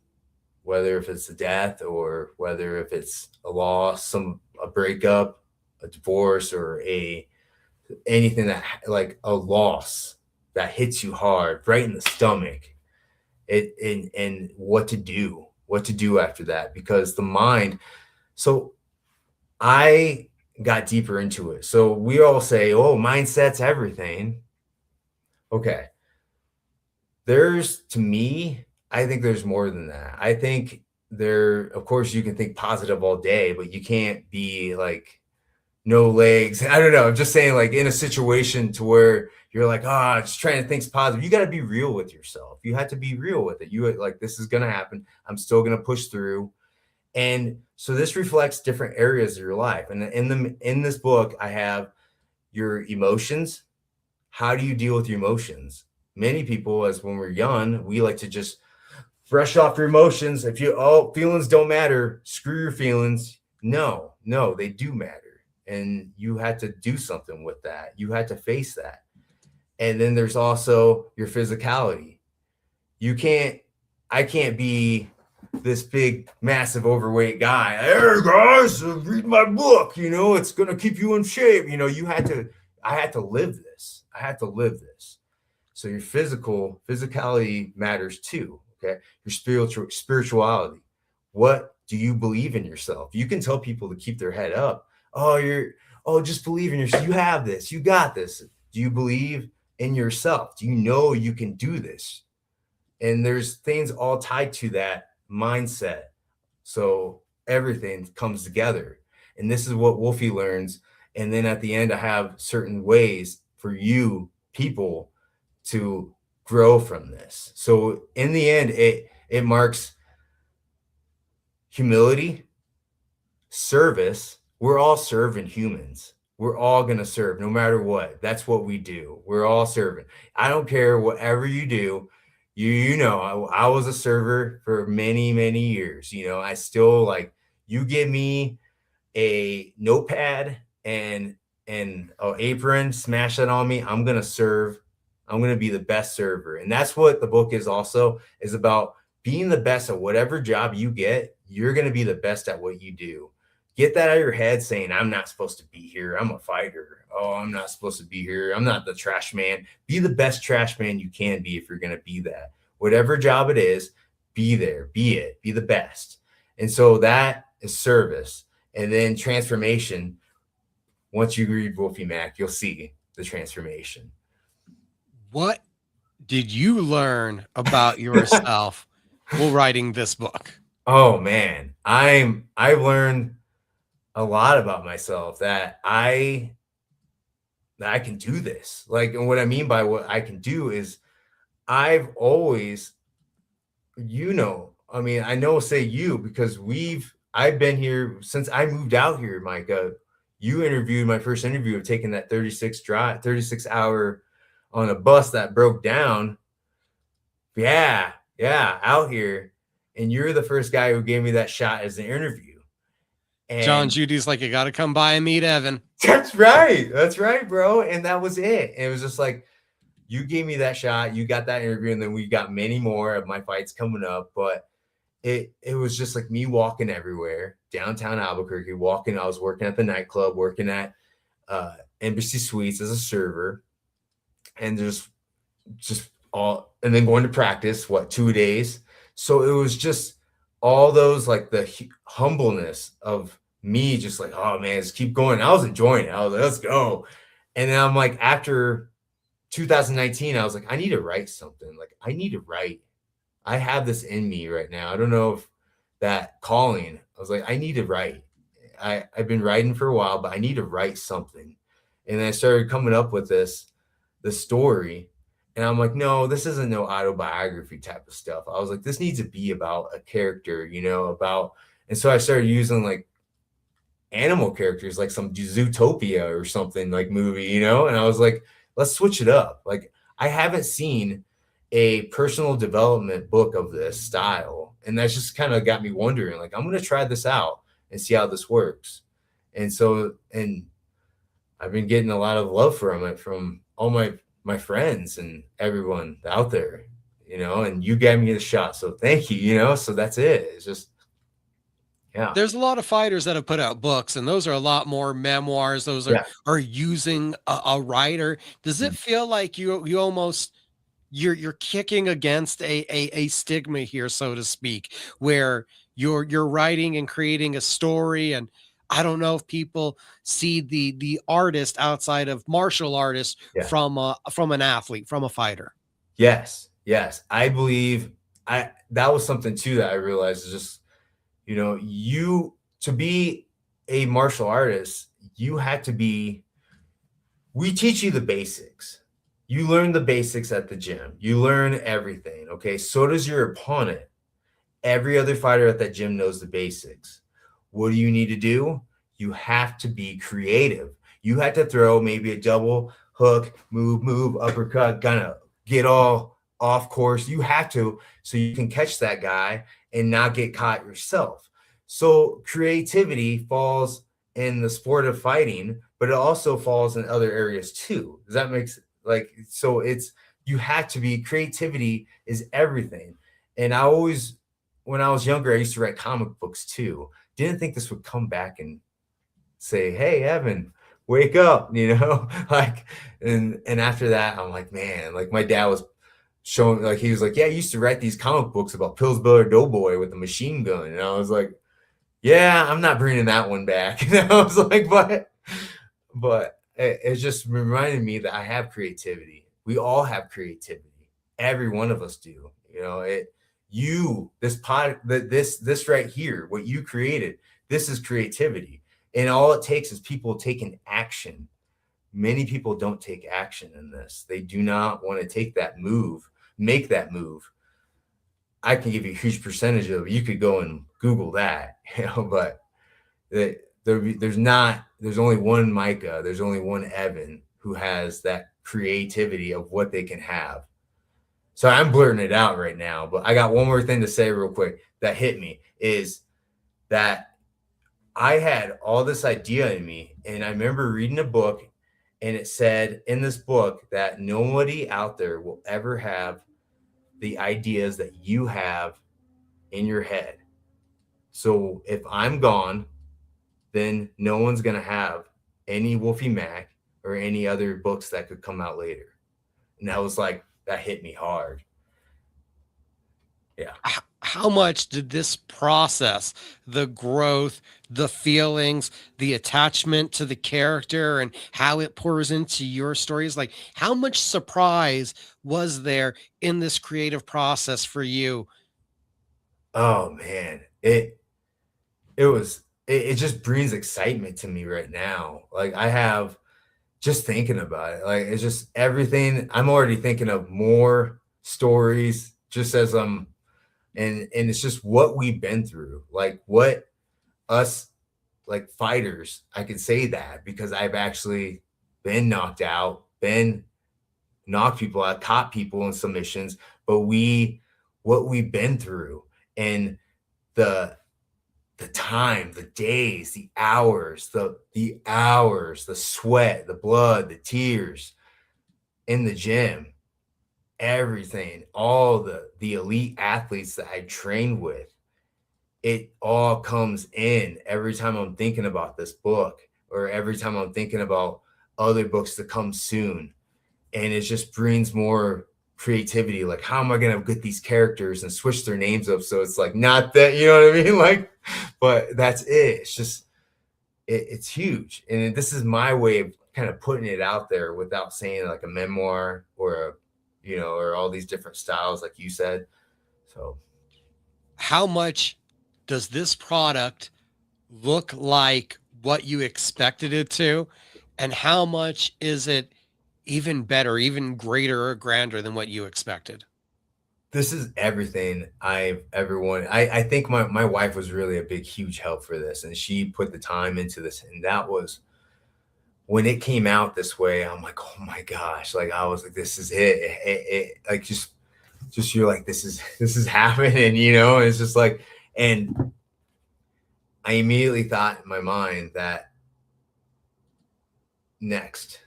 whether if it's a death or whether if it's a loss, a breakup, a divorce, or anything that, like a loss that hits you hard right in the stomach. And what to do after that, because the mind. So I got deeper into it. So we all say, oh, mindset's everything. Okay. To me, I think there's more than that. I think of course you can think positive all day, but you can't be like no legs. I don't know. I'm just saying, like, in a situation to where you're like, just trying to think positive. You got to be real with yourself. You have to be real with it. You like, this is going to happen. I'm still going to push through. And so this reflects different areas of your life. And in this book, I have your emotions. How do you deal with your emotions? Many people, as when we're young, we like to just brush off your emotions. If feelings don't matter, screw your feelings. No, they do matter. And you had to do something with that. You had to face that. And then there's also your physicality. I can't be this big, massive, overweight guy. Hey guys, read my book. It's gonna keep you in shape. I had to live this. I had to live this. So your physicality matters too. Okay, your spirituality. What do you believe in yourself? You can tell people to keep their head up. Just believe in yourself. You have this. You got this. Do you believe in yourself? Do you know you can do this? And there's things all tied to that mindset. So everything comes together. And this is what Wolfie learns. And then at the end, I have certain ways for you people to grow from this. So in the end, it marks humility, service. We're all serving humans. We're all going to serve no matter what. That's what we do. We're all serving. I don't care whatever you do. I was a server for many, many years. I still you give me a notepad and an apron, smash that on me. I'm going to serve. I'm going to be the best server. And that's what the book is about being the best at whatever job you get. You're going to be the best at what you do. Get that out of your head saying, I'm not supposed to be here. I'm a fighter. Oh, I'm not supposed to be here. I'm not the trash man. Be the best trash man you can be if you're going to be that. Whatever job it is, be there. Be it. Be the best. And so that is service. And then transformation. Once you read Wolfie Mac, you'll see the transformation. What did you learn about yourself while writing this book? Oh man, I've learned a lot about myself that I can do this. And what I mean by what I can do is I've always, I know say you because I've been here since I moved out here, Micah. You interviewed my first interview of taking that 36 hour on a bus that broke down. Yeah, out here. And you're the first guy who gave me that shot as an interview. And John Judy's like, you got to come by and meet Evan. That's right, bro. And that was it. And it was just like, you gave me that shot. You got that interview. And then we got many more of my fights coming up. But it was just like me walking everywhere, downtown Albuquerque, walking. I was working at the nightclub, working at Embassy Suites as a server. And just all, and then going to practice, 2 days. So it was just all those, the humbleness of me, just oh man, just keep going. I was enjoying it. I was like, let's go. And then I'm like, after 2019, I was like, I need to write something. I need to write. I have this in me right now. I don't know if that calling, I was like, I need to write. I've been writing for a while, but I need to write something. And then I started coming up with the story. And I'm like, no, this isn't no autobiography type of stuff. I was like, this needs to be about a character, and so I started using animal characters, like some Zootopia or something movie, and I was like, let's switch it up. I haven't seen a personal development book of this style. And that's just kind of got me wondering, I'm going to try this out and see how this works. And so, and I've been getting a lot of love from it, from all my friends and everyone out there, and you gave me the shot. So thank you, so that's it. It's just, yeah. There's a lot of fighters that have put out books, and those are a lot more memoirs. Those are using a writer. Does it feel like you almost, you're kicking against a stigma here, so to speak, where you're writing and creating a story? And I don't know if people see the artist outside of martial artists from an athlete, from a fighter. Yes. I believe that was something too that I realized is just, you to be a martial artist, you had to be, we teach you the basics. You learn the basics at the gym. You learn everything. Okay. So does your opponent. Every other fighter at that gym knows the basics. What do you need to do? You have to be creative. You have to throw maybe a double hook, move, uppercut, gonna get all off course. You have to, so you can catch that guy and not get caught yourself. So creativity falls in the sport of fighting, but it also falls in other areas too. Does that make sense? So it's, you have to be, creativity is everything. And I always when I was younger, I used to write comic books too. Didn't think this would come back and say, "Hey, Evan, wake up," like, and after that, I'm like, man, like my dad was showing, like, he was like, "Yeah, I used to write these comic books about Pillsbury Doughboy with a machine gun," and I was like, "Yeah, I'm not bringing that one back." And I was like, but it just reminded me that I have creativity. We all have creativity. Every one of us do. This right here, what you created, this is creativity. And all it takes is people taking action. Many people don't take action in this. They do not want to take that move, make that move. I can give you a huge percentage of it. You could go and Google that, but there's only one Mika, there's only one Evan who has that creativity of what they can have. So I'm blurting it out right now, but I got one more thing to say real quick that hit me is that I had all this idea in me, and I remember reading a book, and it said in this book that nobody out there will ever have the ideas that you have in your head. So if I'm gone, then no one's going to have any Wolfie Mac or any other books that could come out later. And that was like, that hit me hard. Yeah. How much did this process, the growth, the feelings, the attachment to the character, and how it pours into your stories, like how much surprise was there in this creative process for you? Oh man, it just brings excitement to me right now. Like I have just thinking about it. Like it's just everything. I'm already thinking of more stories just as and it's just what we've been through. Like what us like fighters, I could say that because I've actually been knocked out, been knocked people out, caught people in submissions, but what we've been through and the time, the days, the hours, the sweat, the blood, the tears in the gym, everything, all the elite athletes that I trained with, it all comes in every time I'm thinking about this book or every time I'm thinking about other books to come soon. And it just brings more creativity. Like, how am I going to get these characters and switch their names up? So it's like, not that, you know what I mean? Like, but that's it. It's just, it's huge. And this is my way of kind of putting it out there without saying like a memoir or or all these different styles, like you said. So How much does this product look like what you expected it to? And how much is it even better, even greater or grander than what you expected? this is everything I've ever wanted. I think my wife was really a big, huge help for this. And she put the time into this. And that was when it came out this way. I'm like, oh my gosh. Like, I was like, this is it. Like, just you're like, this is happening, and it's just like, and I immediately thought in my mind that next,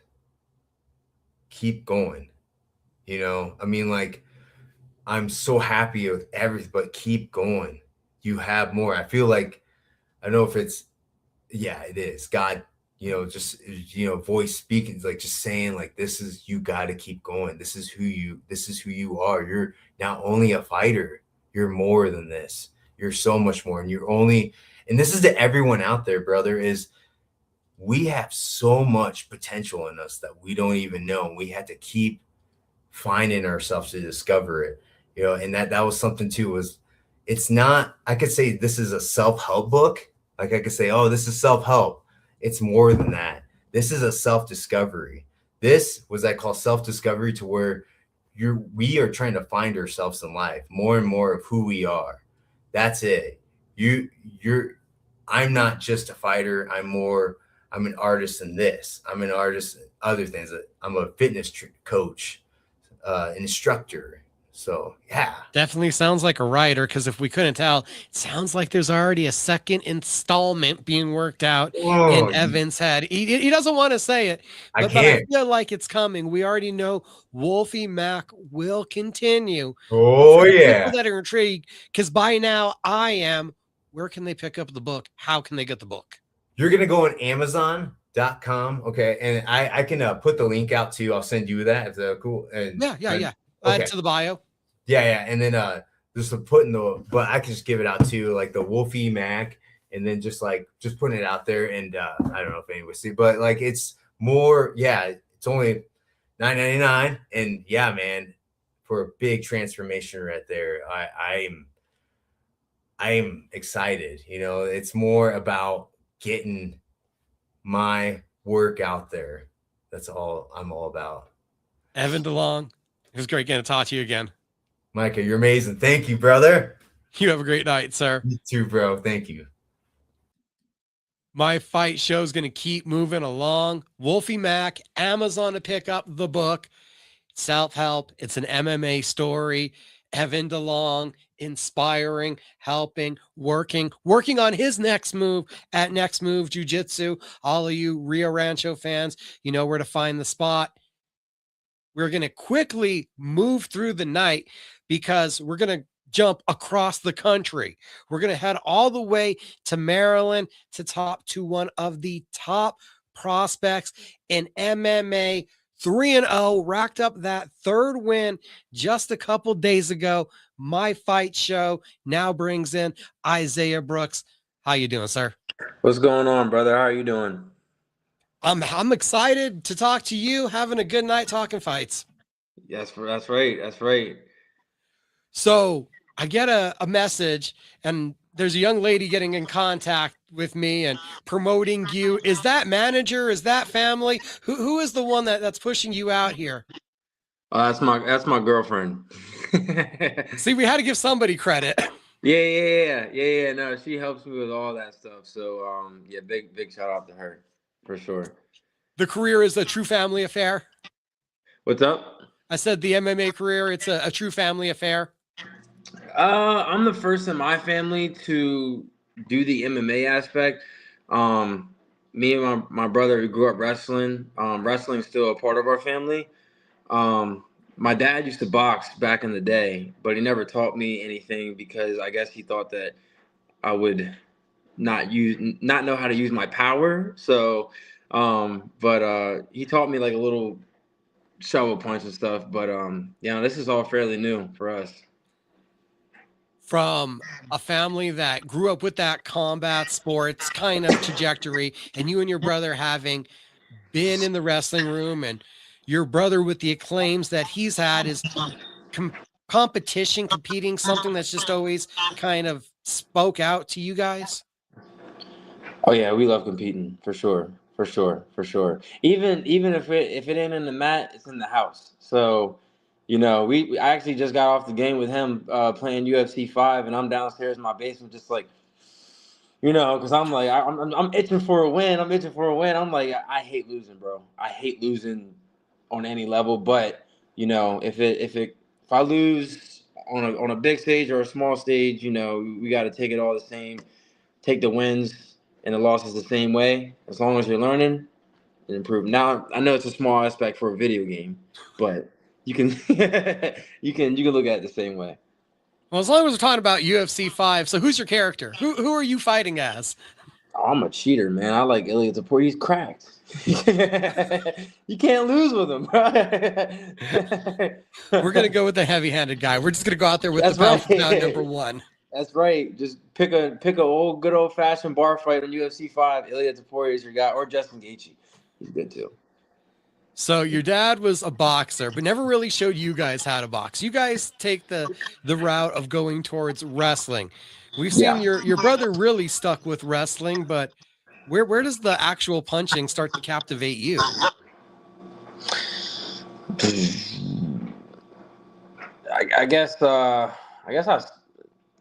keep going. I mean, like, I'm so happy with everything, but keep going. You have more. I feel like, I don't know if it's, yeah, it is God, just, voice speaking, like just saying like, you got to keep going. This is who you are. You're not only a fighter, you're more than this. You're so much more. And this is to everyone out there, brother, is we have so much potential in us that we don't even know. We had to keep finding ourselves to discover it, and that was something too, was it's not, I could say this is a self-help book. Like I could say, oh, this is self-help. It's more than that. This is a self-discovery. This was, I call self-discovery, to where we are trying to find ourselves in life, more and more of who we are. That's it. I'm not just a fighter. I'm an artist in this. I'm an artist in other things. I'm a fitness coach, an instructor, So yeah. Definitely sounds like a writer, because if we couldn't tell, it sounds like there's already a second installment being worked out in Oh, Evan's head. He doesn't want to say it, I but I can't. feel like it's coming. We already know Wolfie Mac will continue. But Oh for the people yeah. that are intrigued, because by now I am, where can they pick up the book? How can they get the book? You're gonna go on Amazon.com, okay, and I can put the link out too. I'll send you that. If cool. And Yeah. Add okay, to the bio. yeah, and then just putting but I can just give it out too, like the Wolfie Mac, and then just putting it out there. And I don't know if anyone will see, but like it's more. Yeah, it's only $9.99, and yeah, man, for a big transformation right there. I'm excited. You know, it's more about getting my work out there. That's all I'm all about. Evan DeLong, it was great getting to talk to you again. Micah, you're amazing. Thank you, brother. You have a great night, sir. You too, bro. Thank you. My fight show is going to keep moving along. Wolfie Mac, Amazon to pick up the book. Self-help. It's an MMA story. Evan DeLong, inspiring, helping, working on his next move at Next Move Jiu-Jitsu. All of you Rio Rancho fans, you know where to find the spot. We're going to quickly move through the night because we're going to jump across the country. We're going to head all the way to Maryland to talk to one of the top prospects in MMA. 3-0, racked up that third win just a couple days ago. My Fight Show now brings in Isaiah Brooks. How you doing, sir? What's going on, brother? How are you doing? I'm excited to talk to you, having a good night talking fights. That's right. That's right. So I get a message, and there's a young lady getting in contact with me and promoting you. Is that manager? Is that family? Who is the one that's pushing you out here? That's my girlfriend. See, we had to give somebody credit. Yeah. No, she helps me with all that stuff. So yeah, big shout out to her for sure. The career is a true family affair. What's up? I said the MMA career, it's a true family affair. I'm the first in my family to do the MMA aspect. Me and my brother who grew up wrestling. Wrestling's still a part of our family. My dad used to box back in the day, but he never taught me anything because I guess he thought that I would not know how to use my power. So, but he taught me like a little shovel punch and stuff. But this is all fairly new for us. From a family that grew up with that combat sports kind of trajectory, and you and your brother having been in the wrestling room, and your brother with the acclaims that he's had, is competition, competing, something that's just always kind of spoke out to you guys? Oh yeah, we love competing for sure. Even if it ain't in the mat, it's in the house. So, I actually just got off the game with him playing UFC 5, and I'm downstairs in my basement just like, because I'm like I'm itching for a win. I'm like I hate losing, bro. I hate losing on any level. But if I lose on a big stage or a small stage, we got to take it all the same. Take the wins and the losses the same way. As long as you're learning and improving. Now I know it's a small aspect for a video game, but you can you can look at it the same way. Well, as long as we're talking about UFC 5, so who's your character? Who are you fighting as? Oh, I'm a cheater, man. I like Elliot Tapor. He's cracked. You can't lose with him. We're gonna go with the heavy-handed guy. We're just gonna go out there with That's the pound for right. pound number one. That's right. Just pick a good old fashioned bar fight on UFC 5. Elliot Tapor is your guy, or Justin Gaethje. He's good too. So your dad was a boxer, but never really showed you guys how to box. You guys take the route of going towards wrestling. We've seen your brother really stuck with wrestling, but where does the actual punching start to captivate you? I guess I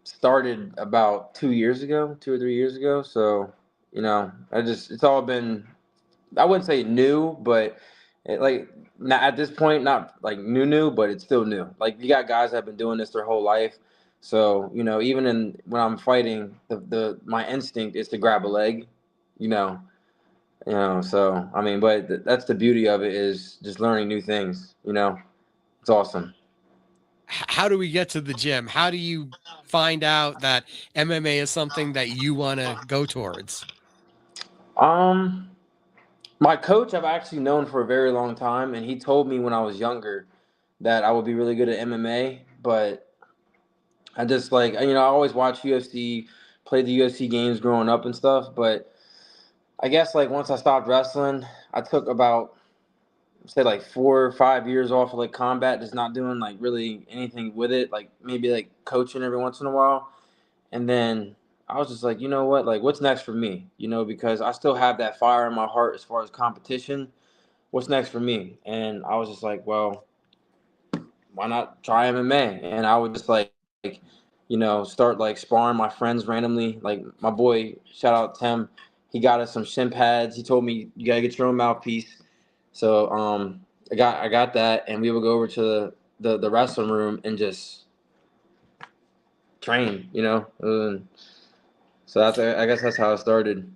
started about 2 or 3 years ago. So, it's all been, I wouldn't say new, but not at this point, not like new, but it's still new. Like you got guys that have been doing this their whole life. So, even when I'm fighting, my instinct is to grab a leg, you know, so I mean, but that's the beauty of it, is just learning new things, It's awesome. How do we get to the gym? How do you find out that MMA is something that you want to go towards? Um, my coach I've actually known for a very long time, and he told me when I was younger that I would be really good at MMA, but I just I always watch UFC, played the UFC games growing up and stuff, but I guess once I stopped wrestling, I took about say 4 or 5 years off of combat, just not doing really anything with it, maybe coaching every once in a while. And then I was just like, you know what, what's next for me? Because I still have that fire in my heart as far as competition. What's next for me? And I was just like, well, why not try MMA? And I would just start sparring my friends randomly. Like my boy, shout out Tim, he got us some shin pads. He told me you gotta get your own mouthpiece. So I got that, and we would go over to the wrestling room and just train. So I guess that's how it started.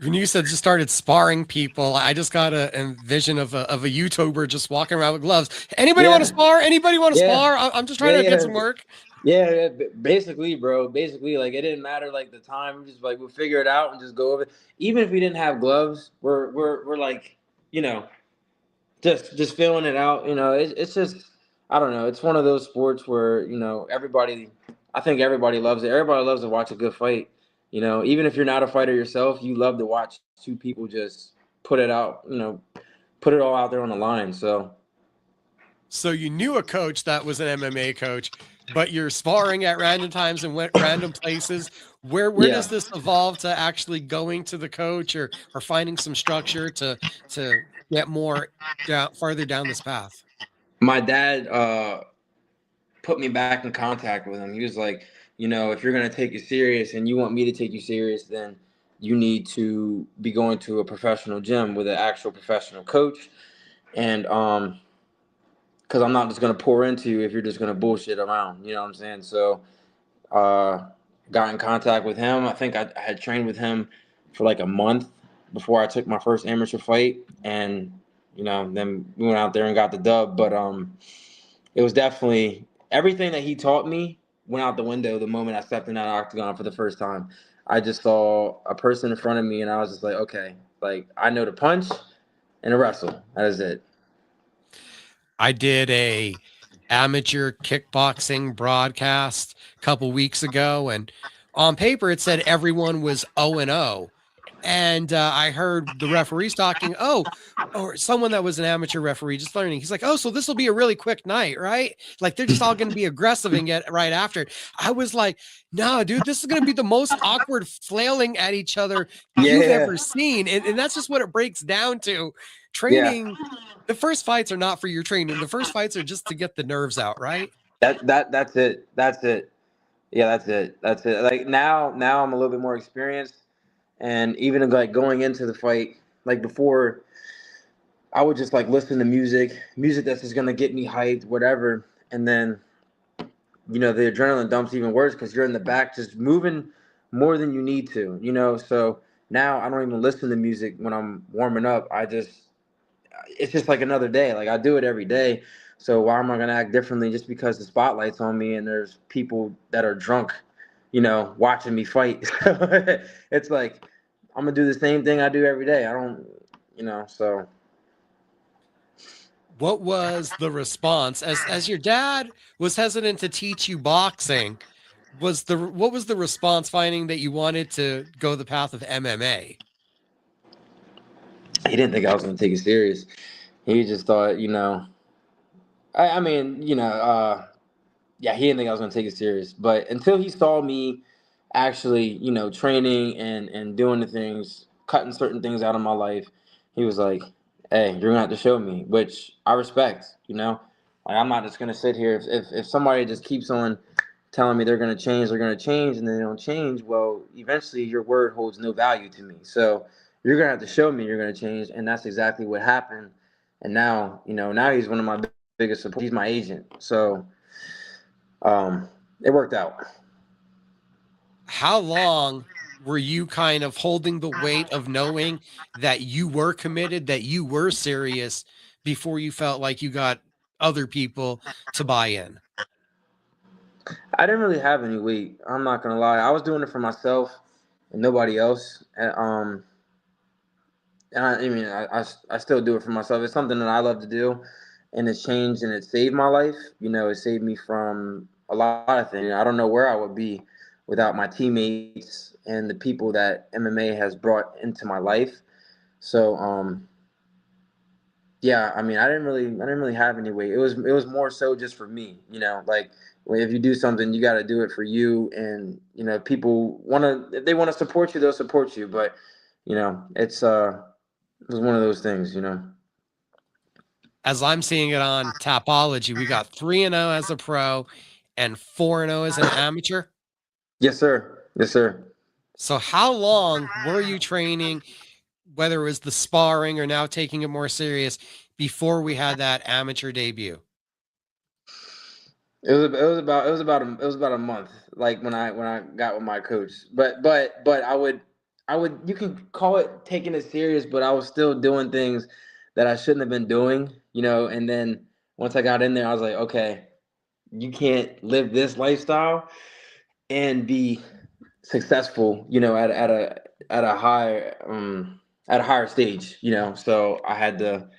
When you said just started sparring people, I just got a vision of a YouTuber just walking around with gloves. Anybody want to Yeah, spar? Anybody want to yeah, spar? I'm just trying yeah, to get yeah. some work. Yeah, basically, bro. Basically, it didn't matter the time. Just we'll figure it out and just go over it. Even if we didn't have gloves, we're you know, just feeling it out. It's just, I don't know. It's one of those sports where everybody. I think everybody loves it. Everybody loves to watch a good fight. Even if you're not a fighter yourself, you love to watch two people just put it out. Put it all out there on the line. So So you knew a coach that was an MMA coach, but you're sparring at random times and went random places. Where does yeah, this evolve to actually going to the coach or finding some structure to get more farther down this path? my dad put me back in contact with him. He was like, if you're gonna take it serious and you want me to take you serious, then you need to be going to a professional gym with an actual professional coach. And because I'm not just gonna pour into you if you're just gonna bullshit around. You know what I'm saying? So uh, got in contact with him. I think I had trained with him for a month before I took my first amateur fight, and then we went out there and got the dub. But it was definitely everything that he taught me went out the window the moment I stepped in that octagon for the first time. I just saw a person in front of me, and I was just like, okay, I know to punch and to wrestle. That is it. I did a amateur kickboxing broadcast a couple weeks ago, and on paper it said everyone was 0-0. And I heard the referees talking, or someone that was an amateur referee just learning. He's like, oh, so this will be a really quick night, right? Like they're just all going to be aggressive and get right after it. I was like, no, dude, this is going to be the most awkward flailing at each other you've Yeah, ever seen. And that's just what it breaks down to. yeah. Training, the first fights are not for your training. The first fights are just to get the nerves out, right? That's it. That's it. Yeah, that's it. That's it. Now I'm a little bit more experienced, and even going into the fight, before I would just listen to music that's just gonna get me hyped, whatever, and then the adrenaline dumps even worse because you're in the back just moving more than you need to, So now I don't even listen to music when I'm warming up. It's just like another day. I do it every day. So why am I gonna act differently just because the spotlight's on me and there's people that are drunk, watching me fight? It's I'm gonna do the same thing I do every day. I don't, so What was the response as your dad was hesitant to teach you boxing? What was the response finding that you wanted to go the path of MMA? he didn't think I was gonna take it serious. He just thought, I mean, yeah, he didn't think I was gonna take it serious. But until he saw me actually, training and doing the things, cutting certain things out of my life, he was like, "Hey, you're gonna have to show me," which I respect. I'm not just gonna sit here. If somebody just keeps on telling me they're gonna change, and then they don't change, well, eventually your word holds no value to me. So you're gonna have to show me you're gonna change, and that's exactly what happened. And now, now he's one of my biggest supporters. He's my agent. So it worked out. How long were you kind of holding the weight of knowing that you were committed, that you were serious before you felt like you got other people to buy in? I didn't really have any weight. I'm not gonna lie. I was doing it for myself and nobody else. And I still do it for myself. It's something that I love to do, and it's changed and it saved my life. It saved me from a lot of things. I don't know where I would be without my teammates and the people that MMA has brought into my life. So, yeah, I mean, I didn't really have any weight. It was more so just for me. Like if you do something, you got to do it for you, and people if they want to support you, they'll support you. But it was one of those things. As I'm seeing it on Tapology, we got 3-0 as a pro and 4-0 as an amateur. Yes, sir. Yes, sir. So how long were you training, whether it was the sparring or now taking it more serious, before we had that amateur debut? It was about a month, like when I got with my coach. But I would you can call it taking it serious, but I was still doing things that I shouldn't have been doing, and then once I got in there, I was like, okay, you can't live this lifestyle and be successful, at a higher stage, So I had to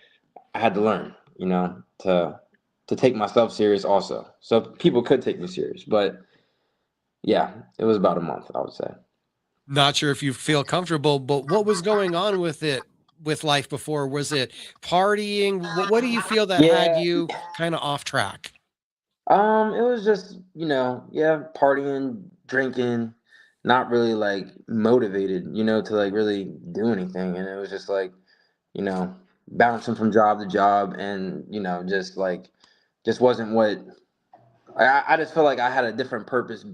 learn, to take myself serious also. So people could take me serious, but yeah, it was about a month, I would say. Not sure if you feel comfortable, but what was going on with life before? Was it partying? What do you feel that had Yeah, you kind of off track? it was just, yeah, partying, drinking, not really like motivated, to like really do anything. And it was just like, you know, bouncing from job to job and, just wasn't what I just felt like I had a different purpose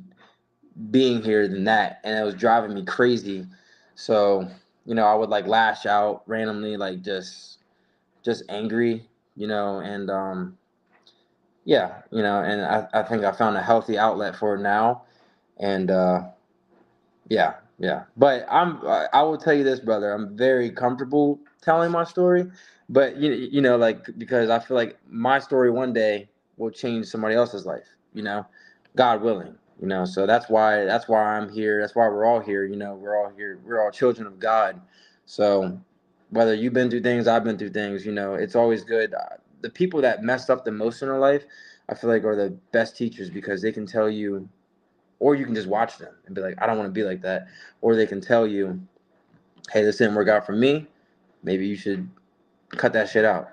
being here than that, and it was driving me crazy. So, I would like lash out randomly, like just angry, and yeah, and I think I found a healthy outlet for it now, and yeah, yeah. But I will tell you this, brother, I'm very comfortable telling my story, but like because I feel like my story one day will change somebody else's life, God willing. So that's why I'm here. That's why we're all here. We're all here. We're all children of God. So whether you've been through things, I've been through things, it's always good. The people that messed up the most in their life, I feel like are the best teachers because they can tell you, or you can just watch them and be like, I don't want to be like that. Or they can tell you, hey, this didn't work out for me. Maybe you should cut that shit out.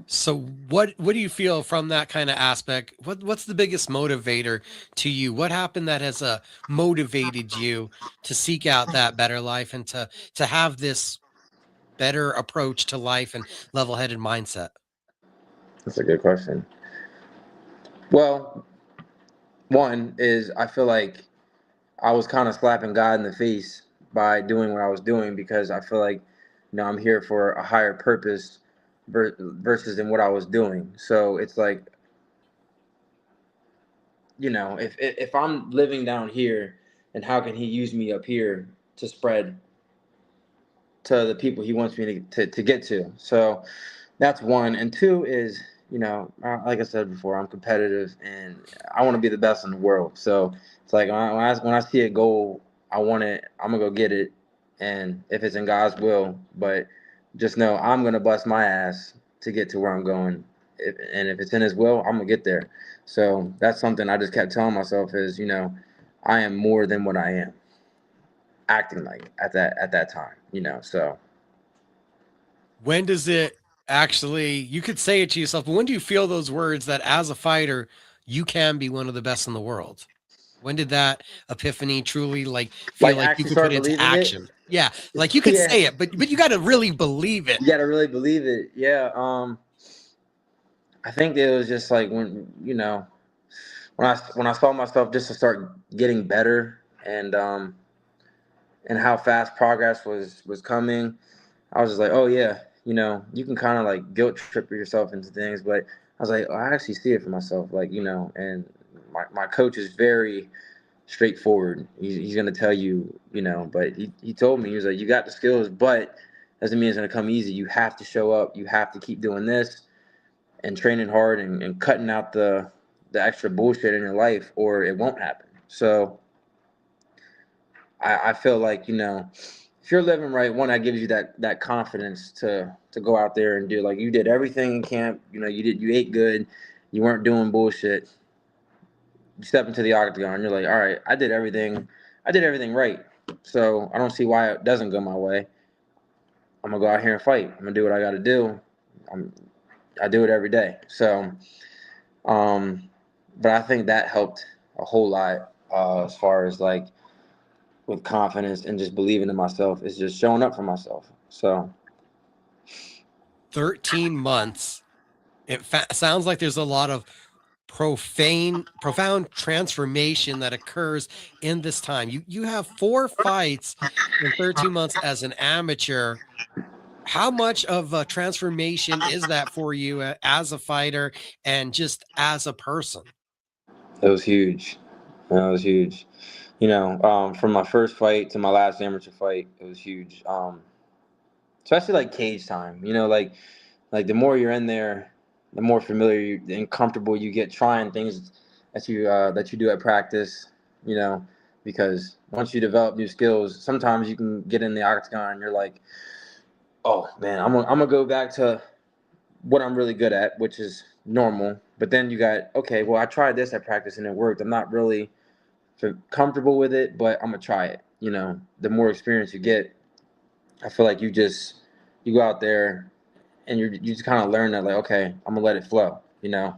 So what do you feel from that kind of aspect? What's the biggest motivator to you? What happened that has motivated you to seek out that better life and to have this better approach to life and level-headed mindset? That's a good question. Well, one is I feel like I was kind of slapping God in the face by doing what I was doing because I feel like, I'm here for a higher purpose versus in what I was doing. So it's like, if I'm living down here, and how can he use me up here to spread to the people he wants me to get to? So that's one. And two is, like I said before, I'm competitive and I want to be the best in the world. So it's like when I see a goal, I want it, I'm gonna go get it. And if it's in God's will, but just know I'm gonna bust my ass to get to where I'm going. And if it's in his will, I'm gonna get there. So that's something I just kept telling myself is, I am more than what I am acting like at that time, so. When does it actually, you could say it to yourself, but when do you feel those words that as a fighter, you can be one of the best in the world? When did that epiphany truly like feel Like like you actually could put start into believing it. action? Yeah, like you could Yeah, say it, but you got to really believe it. you got to really believe it. Yeah. I think it was just like when I saw myself just to start getting better and how fast progress was coming. I was just like, oh yeah, you know, you can kind of like guilt trip yourself into things, but I was like, oh, I actually see it for myself, like, you know, and my coach is very straightforward. He's gonna tell you, you know, but he told me, he was like, you got the skills, but doesn't mean it's gonna come easy. You have to show up. You have to keep doing this and training hard and cutting out the extra bullshit in your life, or it won't happen. So I feel like, you know, if you're living right, one, that gives you that confidence to go out there and do, like, you did everything in camp. You know, you ate good, you weren't doing bullshit. You step into the octagon, you're like, all right, I did everything right. So I don't see why it doesn't go my way. I'm gonna go out here and fight. I'm gonna do what I got to do. I do it every day. So, but I think that helped a whole lot as far as like with confidence and just believing in myself. Is just showing up for myself. So 13 months. It sounds like there's a lot of profound transformation that occurs in this time. You have 4 fights in 13 months as an amateur. How much of a transformation is that for you as a fighter and just as a person? it was huge. That was huge. You know, from my first fight to my last amateur fight, it was huge. Especially like cage time. You know, like the more you're in there, the more familiar and comfortable you get trying things that you do at practice. You know, because once you develop new skills, sometimes you can get in the octagon and you're like, oh man, I'm gonna go back to what I'm really good at, which is normal. But then you got, okay, well, I tried this at practice and it worked. I'm not really comfortable with it, but I'm gonna try it. You know, the more experience you get, I feel like you go out there and you just kind of learn that, like, okay, I'm gonna let it flow. You know,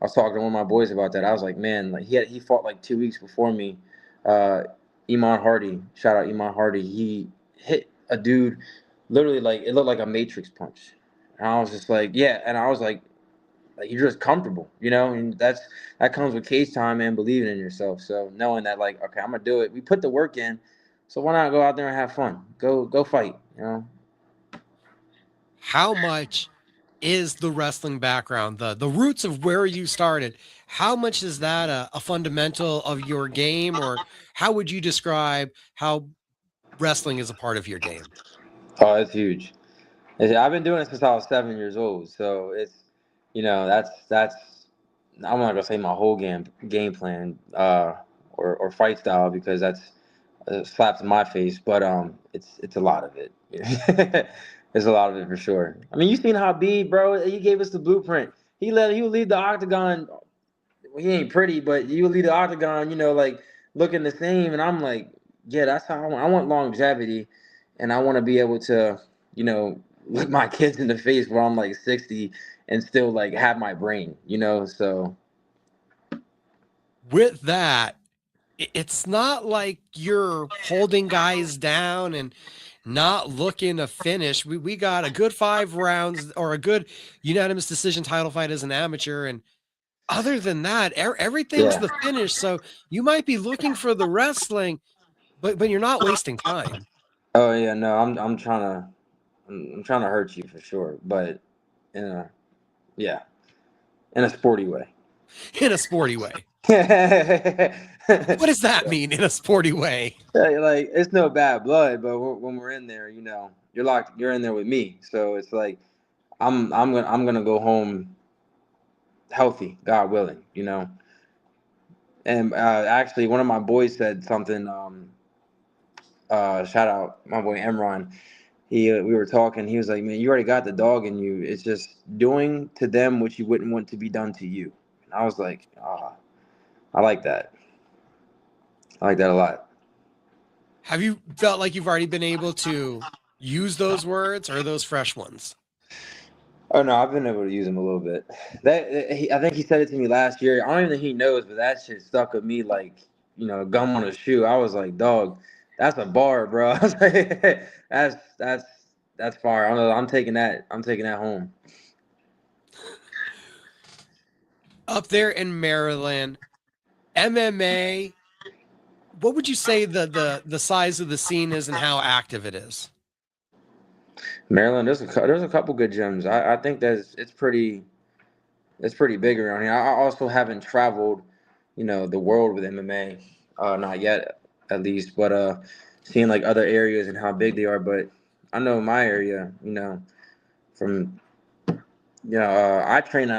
I was talking to one of my boys about that. I was like, man, like he fought like 2 weeks before me. Uh, Iman Hardy, shout out Iman Hardy. He hit a dude literally like it looked like a Matrix punch. And I was just like, yeah, and I was like you're just comfortable, you know, and that comes with cage time and believing in yourself. So knowing that, like, okay, I'm gonna do it. We put the work in, so why not go out there and have fun? Go fight, you know. How much is the wrestling background, the roots of where you started? How much is that a fundamental of your game, or how would you describe how wrestling is a part of your game? Oh, it's huge. I've been doing it since I was 7 years old, so it's, you know, that's I'm not gonna say my whole game plan or fight style, because that's slaps in my face, but it's a lot of it. It's a lot of it for sure. I mean, you seen Habib, bro? He gave us the blueprint. He would leave the octagon. He ain't pretty, but he would leave the octagon, you know, like looking the same. And I'm like, yeah, that's how I want longevity, and I want to be able to, you know, look my kids in the face where I'm like 60 and still like have my brain, you know. So With that, it's not like you're holding guys down and not looking to finish. We got a good 5 rounds or a good unanimous decision title fight as an amateur, and other than that, everything's yeah. the finish. So you might be looking for the wrestling, but you're not wasting time. Oh yeah, no, I'm trying to hurt you for sure, but in a yeah, in a sporty way. In a sporty way. Like What does that mean in a sporty way? it's no bad blood, but when we're in there, you know, you're in there with me, so it's like I'm gonna go home healthy, God willing, you know. And actually, one of my boys said something. Shout out my boy Emron. We were talking. He was like, "Man, you already got the dog in you. It's just doing to them what you wouldn't want to be done to you." And I was like, "Ah, I like that. I like that a lot." Have you felt like you've already been able to use those words, or are those fresh ones? Oh no, I've been able to use them a little bit. I think he said it to me last year. I don't even think he knows, but that shit stuck with me like, you know, gum on a shoe. I was like, "Dog, that's a bar, bro." I was like, that's fire. I'm taking that. I'm taking that home. Up there in Maryland, MMA, what would you say the size of the scene is and how active it is? Maryland, there's a couple good gyms. I think it's pretty big around here. I also haven't traveled, the world with MMA, not yet at least, but seeing like other areas and how big they are. But I know my area, from I train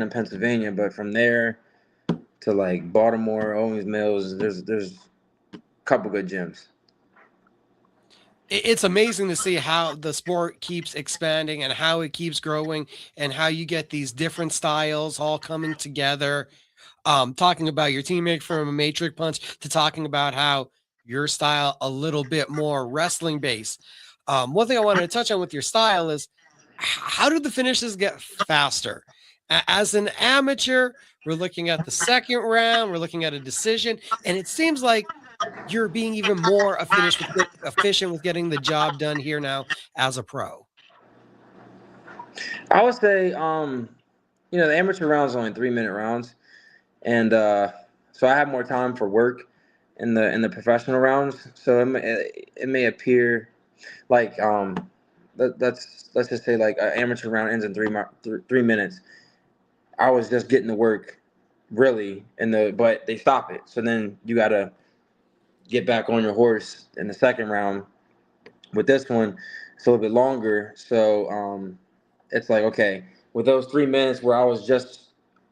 in Pennsylvania, but from there to like Baltimore, Owings Mills, there's a couple good gyms. It's amazing to see how the sport keeps expanding and how it keeps growing and how you get these different styles all coming together. Talking about your teammate from a Matrix Punch to talking about how your style a little bit more wrestling based. One thing I wanted to touch on with your style is how do the finishes get faster? As an amateur, we're looking at the second round, we're looking at a decision, and it seems like you're being even more efficient with getting the job done here now as a pro. I would say, the amateur rounds are only 3-minute rounds, and so I have more time for work in the professional rounds. So it may appear like let's just say like an amateur round ends in 3 minutes. I was just getting to work really but they stop it. So then you gotta get back on your horse in the second round. With this one, it's a little bit longer. So it's like, okay, with those 3 minutes where I was just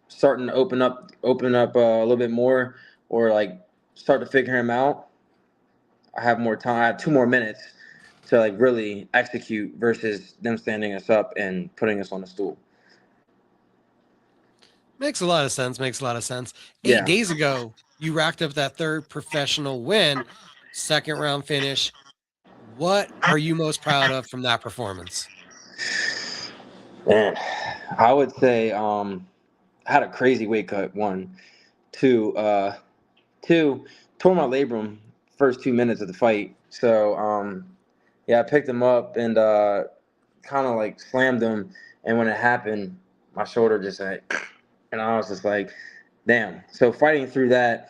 starting to open up a little bit more, or like start to figure him out, I have more time. I have 2 more minutes to like really execute versus them standing us up and putting us on the stool. Makes a lot of sense. Makes a lot of sense. Yeah. 8 days ago, you racked up that third professional win, second round finish. What are you most proud of from that performance? Man, I would say I had a crazy weight cut. 1, 2, 2, tore my labrum first 2 minutes of the fight. So yeah, I picked him up and kind of like slammed him, and when it happened, my shoulder just like, and I was just like, damn. So fighting through that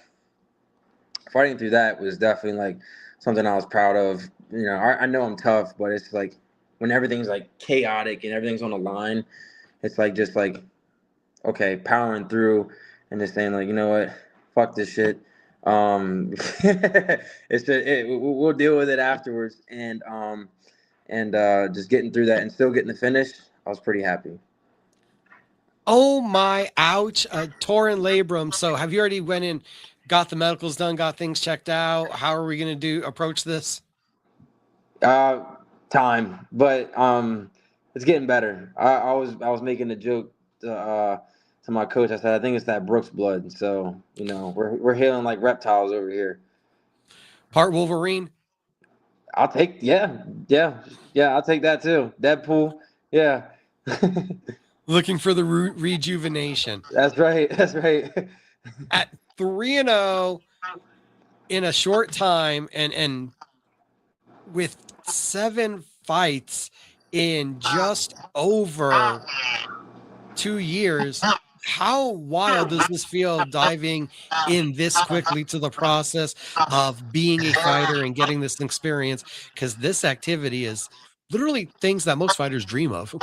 was definitely like something I was proud of. I know I'm tough, but it's like when everything's like chaotic and everything's on the line, it's like just like, okay, powering through and just saying like, you know what, fuck this shit. We'll deal with it afterwards, and just getting through that and still getting the finish, I was pretty happy. Oh my, ouch, a torn labrum. So have you already went in, got the medicals done, got things checked out? How are we going to approach this? Time, but it's getting better. I was making a joke to my coach. I said I think it's that Brooks blood. So we're healing like reptiles over here. Part Wolverine. I'll take I'll take that too. Deadpool, yeah. Looking for the rejuvenation. That's right. That's right. At 3-0 in a short time, and with 7 fights in just over 2 years, how wild does this feel diving in this quickly to the process of being a fighter and getting this experience? Because this activity is literally things that most fighters dream of.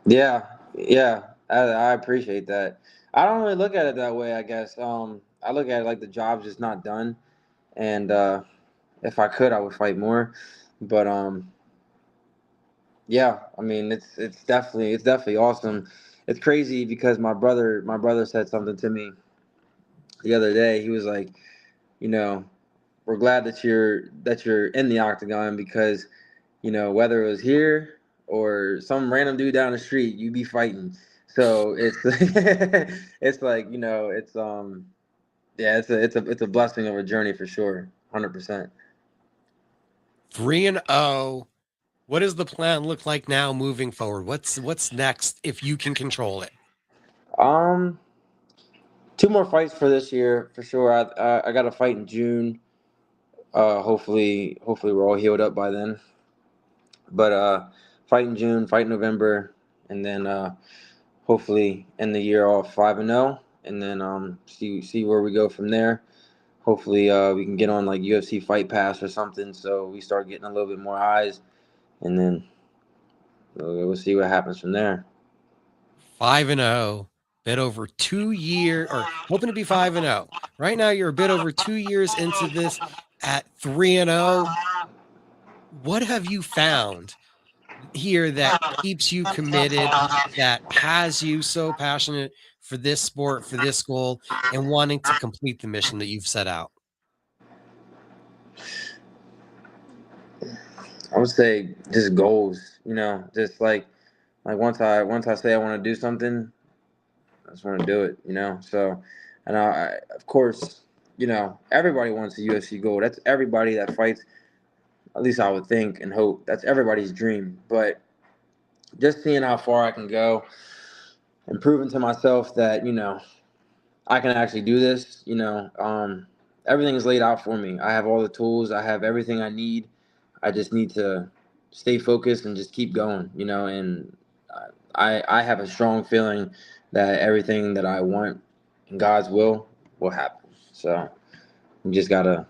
Yeah, yeah. I appreciate that. I don't really look at it that way, I guess. I look at it like the job's just not done, and if I could, I would fight more. But yeah, I mean, it's definitely awesome. It's crazy because my brother said something to me the other day. He was like, you know, we're glad that you're in the octagon because, whether it was here or some random dude down the street, you be fighting. So it's it's like, yeah, it's a blessing of a journey for sure. 100%. 3-0. What does the plan look like now moving forward? What's next if you can control it? Um, 2 more fights for this year for sure. I got a fight in June. Hopefully we're all healed up by then. But fight in June, fight in November, and then hopefully end the year off 5-0, and then see where we go from there. Hopefully we can get on like UFC Fight Pass or something, so we start getting a little bit more eyes, and then we'll see what happens from there. 5-0, bit over 2 years, or hoping to be 5-0. Right now, you're a bit over 2 years into this at 3-0. What have you found here that keeps you committed, that has you so passionate for this sport, for this goal, and wanting to complete the mission that you've set out? I would say just goals, just like once I say I want to do something, I just want to do it, So, and of course, everybody wants a UFC gold. That's everybody that fights. At least I would think and hope that's everybody's dream. But just seeing how far I can go and proving to myself that, I can actually do this, everything is laid out for me. I have all the tools. I have everything I need. I just need to stay focused and just keep going, and I have a strong feeling that everything that I want in God's will happen. So we just gotta,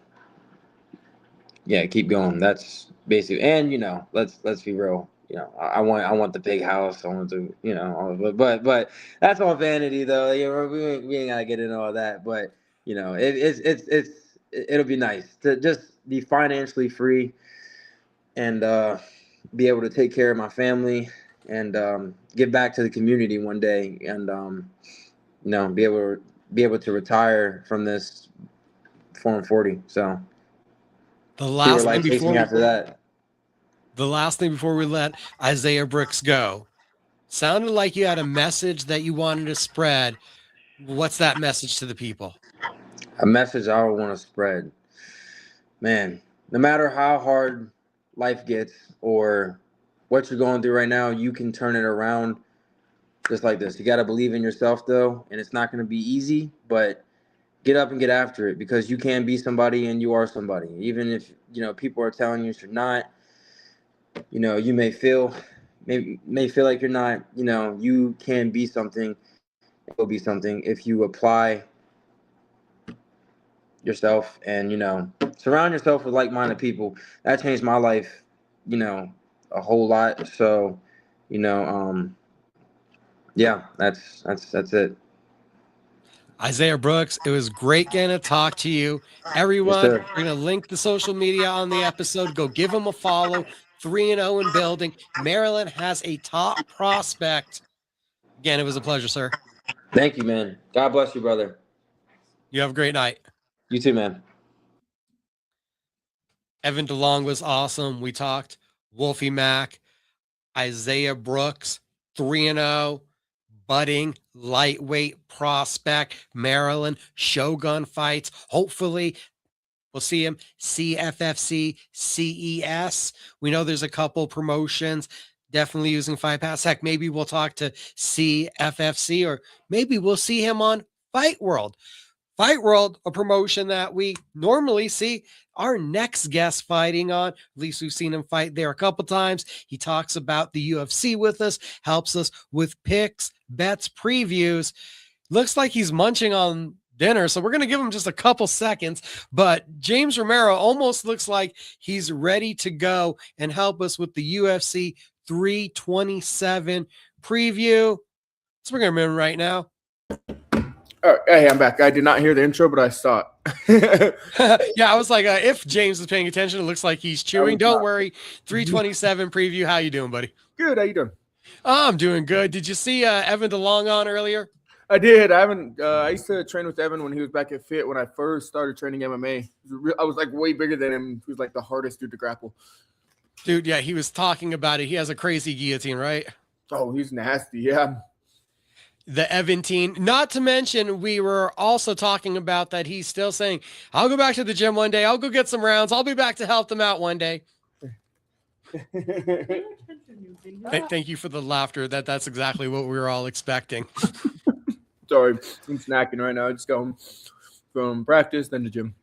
keep going. That's basically, and let's be real. I want the big house. I want to, but that's all vanity though. We ain't gotta get into all that. But it'll be nice to just be financially free and be able to take care of my family and give back to the community one day, and be able to retire from this 440. So The last thing takes me after that. The last thing before we let Isaiah Brooks go, sounded like you had a message that you wanted to spread. What's that message to the people? A message I would want to spread, man. No matter how hard life gets or what you're going through right now, you can turn it around just like this. You got to believe in yourself though, and it's not going to be easy, but get up and get after it, because you can be somebody and you are somebody. Even if, people are telling you you're not, you may feel like you're not, you can be something, it will be something if you apply yourself and, surround yourself with like-minded people. That changed my life, a whole lot. So, that's it. Isaiah Brooks, it was great getting to talk to you. Everyone, Yes, we're going to link the social media on the episode. Go give him a follow. 3-0 in building. Maryland has a top prospect. Again, it was a pleasure, sir. Thank you, man. God bless you, brother. You have a great night. You too, man. Evan Delong was awesome. We talked Wolfie Mack, Isaiah Brooks, 3-0, budding lightweight prospect, Maryland, Shogun fights. Hopefully, we'll see him CFFC, CES. We know there's a couple promotions definitely using Fight Pass. Heck, maybe we'll talk to CFFC, or maybe we'll see him on Fight World. Fight World, a promotion that we normally see our next guest fighting on. At least we've seen him fight there a couple times. He talks about the UFC with us, helps us with picks, bets, previews. Looks like he's munching on dinner, so we're going to give him just a couple seconds. But James Romero almost looks like he's ready to go and help us with the UFC 327 preview. Let's bring him in right now. All right, hey, I'm back. I did not hear the intro, but I saw it. Yeah, I was like, if James is paying attention, it looks like he's chewing. Don't worry. 327 preview. How you doing, buddy? Good. How you doing? I'm doing good. Did you see Evan DeLong on earlier? I did. I used to train with Evan when he was back at Fit when I first started training MMA. I was like way bigger than him. He was like the hardest dude to grapple. Dude, yeah, he was talking about it. He has a crazy guillotine, right? Oh, he's nasty. Yeah. The Eventine. Not to mention, we were also talking about that he's still saying, I'll go back to the gym one day. I'll go get some rounds. I'll be back to help them out one day. Thank you for the laughter. That's exactly what we were all expecting. Sorry, I'm snacking right now. I just got home from practice, then the gym.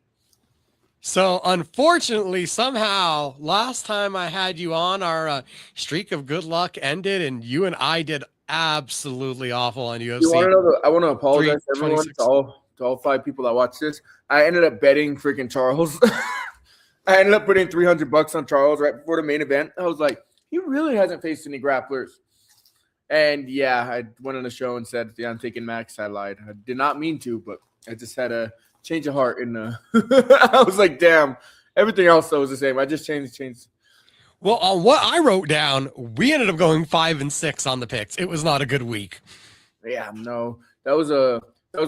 So unfortunately, somehow, last time I had you on, our streak of good luck ended, and you and I did absolutely awful on UFC. You want to know I want to apologize to everyone, to all 5 people that watch this. I ended up betting freaking Charles. I ended up putting $300 on Charles right before the main event. I was like, he really hasn't faced any grapplers. And yeah, I went on the show and said, yeah, I'm taking Max. I lied. I did not mean to, but I just had a change of heart. And I was like, damn, everything else though was the same. I just changed. Well, on what I wrote down, we ended up going 5-6 on the picks. It was not a good week. Yeah, no, that was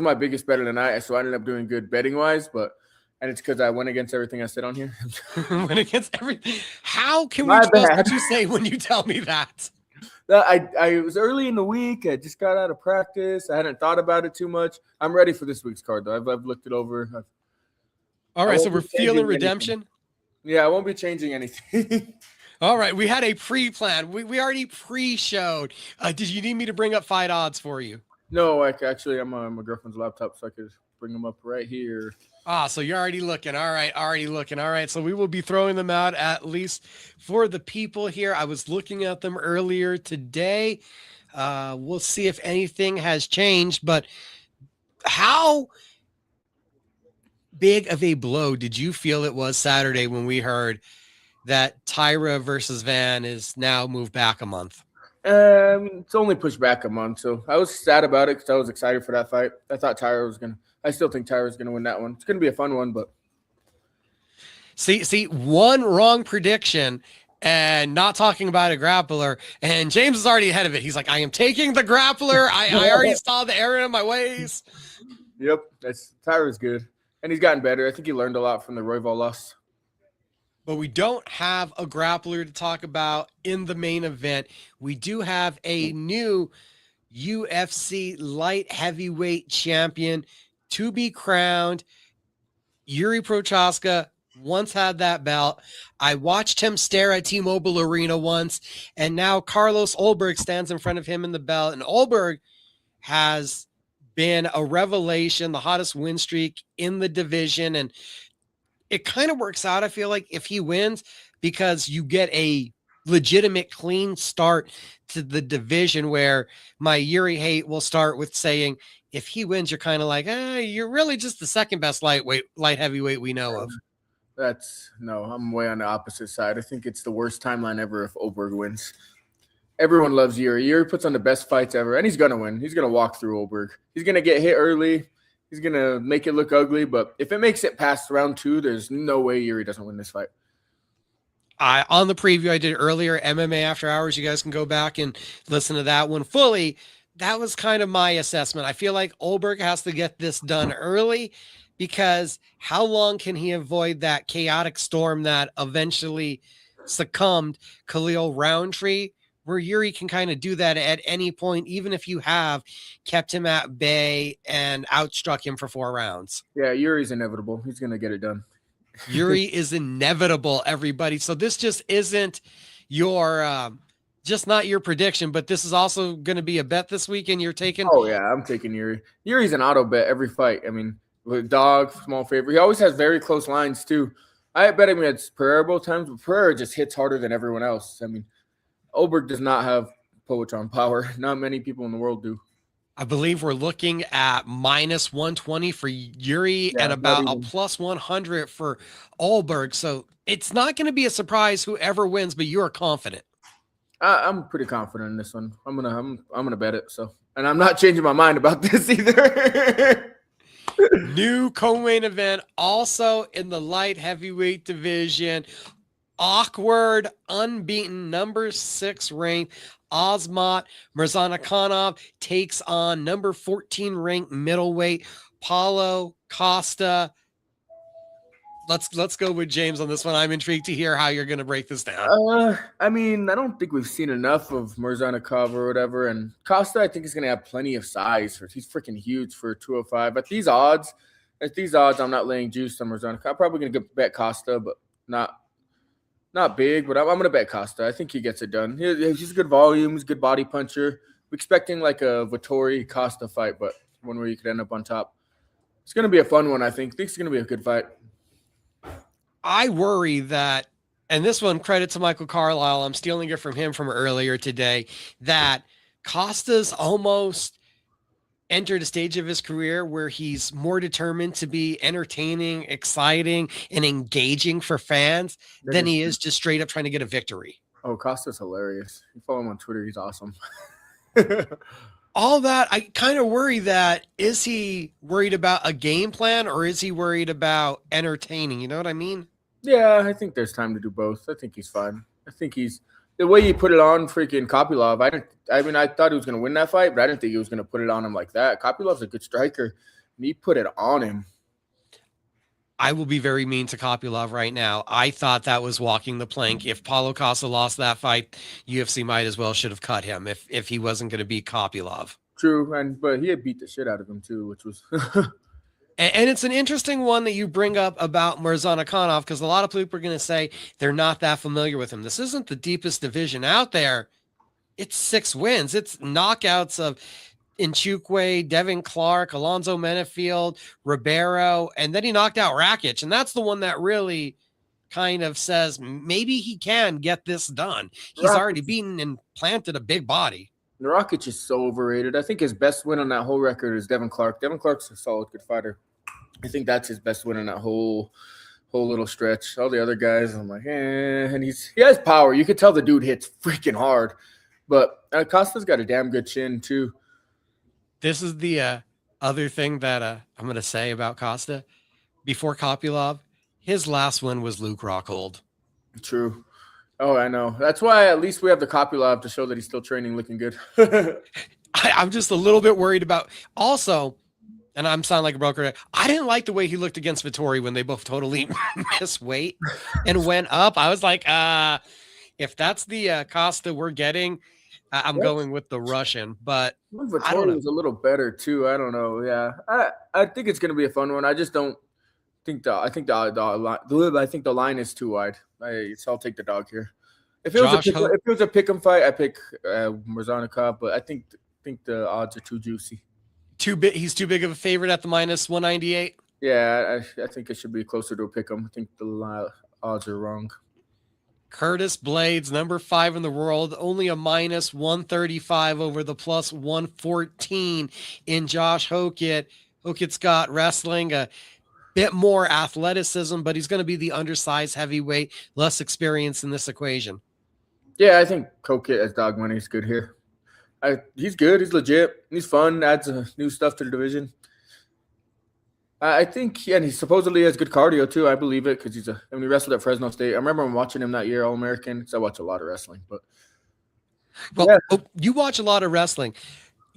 my biggest bet of the night. So I ended up doing good betting wise, and it's because I went against everything I said on here. Went against everything. How can we My trust bad. what you say when you tell me that? I was early in the week. I just got out of practice. I hadn't thought about it too much. I'm ready for this week's card though. I've looked it over. All right, so won't we're be changing feeling anything. redemption. Yeah, I won't be changing anything. All right, we had a pre-plan. We already pre-showed. Did you need me to bring up fight odds for you? No, actually, I'm on my girlfriend's laptop, so I could bring them up right here. So you're already looking. All right, already looking. All right, so we will be throwing them out at least for the people here. I was looking at them earlier today. We'll see if anything has changed, but how big of a blow did you feel it was Saturday when we heard that Tyra versus Van is now moved back a month? It's only pushed back a month, so I was sad about it because I was excited for that fight. I thought I still think Tyra was gonna win that one. It's gonna be a fun one, but see, one wrong prediction and not talking about a grappler, and James is already ahead of it. He's like, I am taking the grappler. I already saw the error in my ways. Yep, Tyra's good, and he's gotten better. I think he learned a lot from the Royval loss. But we don't have a grappler to talk about in the main event. We do have a new UFC light heavyweight champion to be crowned. Yuri Prochaska once had that belt. I watched him stare at T-Mobile Arena once, and now Carlos Ulberg stands in front of him in the belt. And Ulberg has been a revelation, the hottest win streak in the division. And it kind of works out, I feel like, if he wins, because you get a legitimate clean start to the division, where my Yuri hate will start with saying, if he wins, you're kind of like, you're really just the second best light heavyweight we know of. I'm way on the opposite side. I think it's the worst timeline ever if Ulberg wins. Everyone loves Yuri. Yuri puts on the best fights ever, and he's going to win. He's going to walk through Ulberg. He's going to get hit early. He's going to make it look ugly, but if it makes it past round 2, there's no way Yuri doesn't win this fight. On the preview I did earlier, MMA After Hours, you guys can go back and listen to that one fully. That was kind of my assessment. I feel like Ulberg has to get this done early, because how long can he avoid that chaotic storm that eventually succumbed Khalil Roundtree, where Yuri can kind of do that at any point, even if you have kept him at bay and outstruck him for 4 rounds. Yeah, Yuri's inevitable. He's going to get it done. Yuri is inevitable, everybody. So this just isn't your, just not your prediction, but this is also going to be a bet this weekend. You're taking. Oh yeah, I'm taking Yuri. Yuri's an auto bet every fight. I mean, with dog, small favorite. He always has very close lines too. I bet him at Pereira both times, but Pereira just hits harder than everyone else. I mean, Ulberg does not have Poetron power. Not many people in the world do. I believe we're looking at -120 for Yuri and about a +100 for Ulberg. So it's not going to be a surprise whoever wins, but you're confident. I'm pretty confident in this one. I'm gonna bet it. So, and I'm not changing my mind about this either. New co-main event, also in the light heavyweight division. Awkward, unbeaten, number 6 ranked Osmat Mirzanakhanov takes on number 14 ranked middleweight Paulo Costa. Let's go with James on this one. I'm intrigued to hear how you're going to break this down. I mean, I don't think we've seen enough of Mirzanakhanov or whatever. And Costa, I think, is going to have plenty of size. He's freaking huge for 205. At these odds, I'm not laying juice on Mirzanakhanov. I'm probably going to bet Costa, but not big. But I'm going to bet Costa. I think he gets it done. He's good volume. He's a good body puncher. We're expecting like a Vettori Costa fight, but one where you could end up on top. It's going to be a fun one, I think. I think it's going to be a good fight. I worry that, and this one, credit to Michael Carlisle, I'm stealing it from him from earlier today, that Costa's almost entered a stage of his career where he's more determined to be entertaining, exciting, and engaging for fans than he is just straight up trying to get a victory. Oh, Costa's hilarious. You follow him on Twitter. He's awesome. All that, I kind of worry that, is he worried about a game plan or is he worried about entertaining? You know what I mean? Yeah, I think there's time to do both. I think he's fine. I think he's the way he put it on freaking Kopylov. I thought he was gonna win that fight, but I didn't think he was gonna put it on him like that. Kopylov's a good striker, and he put it on him. I will be very mean to Kopylov right now. I thought that was walking the plank. If Paulo Costa lost that fight, UFC might as well should have cut him if he wasn't going to beat Kopylov. True, but he had beat the shit out of him too, which was. And it's an interesting one that you bring up about Mirzanakhanov, because a lot of people are going to say they're not that familiar with him. This isn't the deepest division out there. It's 6 wins. It's knockouts of Nchukwu, Devin Clark, Alonzo Menefield, Ribeiro, and then he knocked out Rakic. And that's the one that really kind of says maybe he can get this done. He's already beaten and planted a big body. Rakic is so overrated. I think his best win on that whole record is Devin Clark. Devin Clark's a solid, good fighter. I think that's his best win on that whole little stretch. All the other guys, I'm like, and he has power. You could tell the dude hits freaking hard. But Costa's got a damn good chin too. This is the other thing that I'm going to say about Costa. Before Kopylov, his last win was Luke Rockhold. True. Oh, I know. That's why at least we have the Kopylov to show that he's still training looking good. I'm just a little bit worried about also, and I'm sounding like a broker. I didn't like the way he looked against Vettori when they both totally missed weight and went up. I was like, if that's the Costa we're getting, I'm going with the Russian, but Vettori was a little better too. I don't know. Yeah, I think it's gonna be a fun one. I just don't think I think the line is too wide. So I'll take the dog here. If it was a pick'em fight, I pick Mirzanakhanov, but I think the odds are too juicy. He's too big of a favorite at the -198. Yeah, I think it should be closer to a pick'em. I think the odds are wrong. Curtis Blades, number 5 in the world, only a -135 over the +114 in Josh Hokit. Hokit's got wrestling, a bit more athleticism, but he's going to be the undersized heavyweight, less experience in this equation. Yeah, I think Hokit as dog money is good here. He's good. He's legit. He's fun. Adds new stuff to the division. I think, and he supposedly has good cardio too. I believe it because he wrestled at Fresno State. I remember watching him that year, All-American, because I watch a lot of wrestling. You watch a lot of wrestling.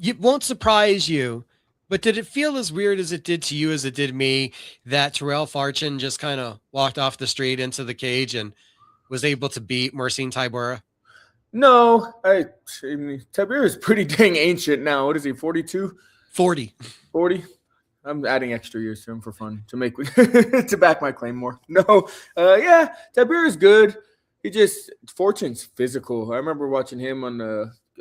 It won't surprise you, but did it feel as weird as it did to you as it did me that Terrell Farchin just kind of walked off the street into the cage and was able to beat Marcin Tybura? No, I mean, Tybura is pretty dang ancient now. What is he, 42? 40. I'm adding extra years to him for fun to make to back my claim more. No, yeah, Tybura is good. Fortune's physical. I remember watching him on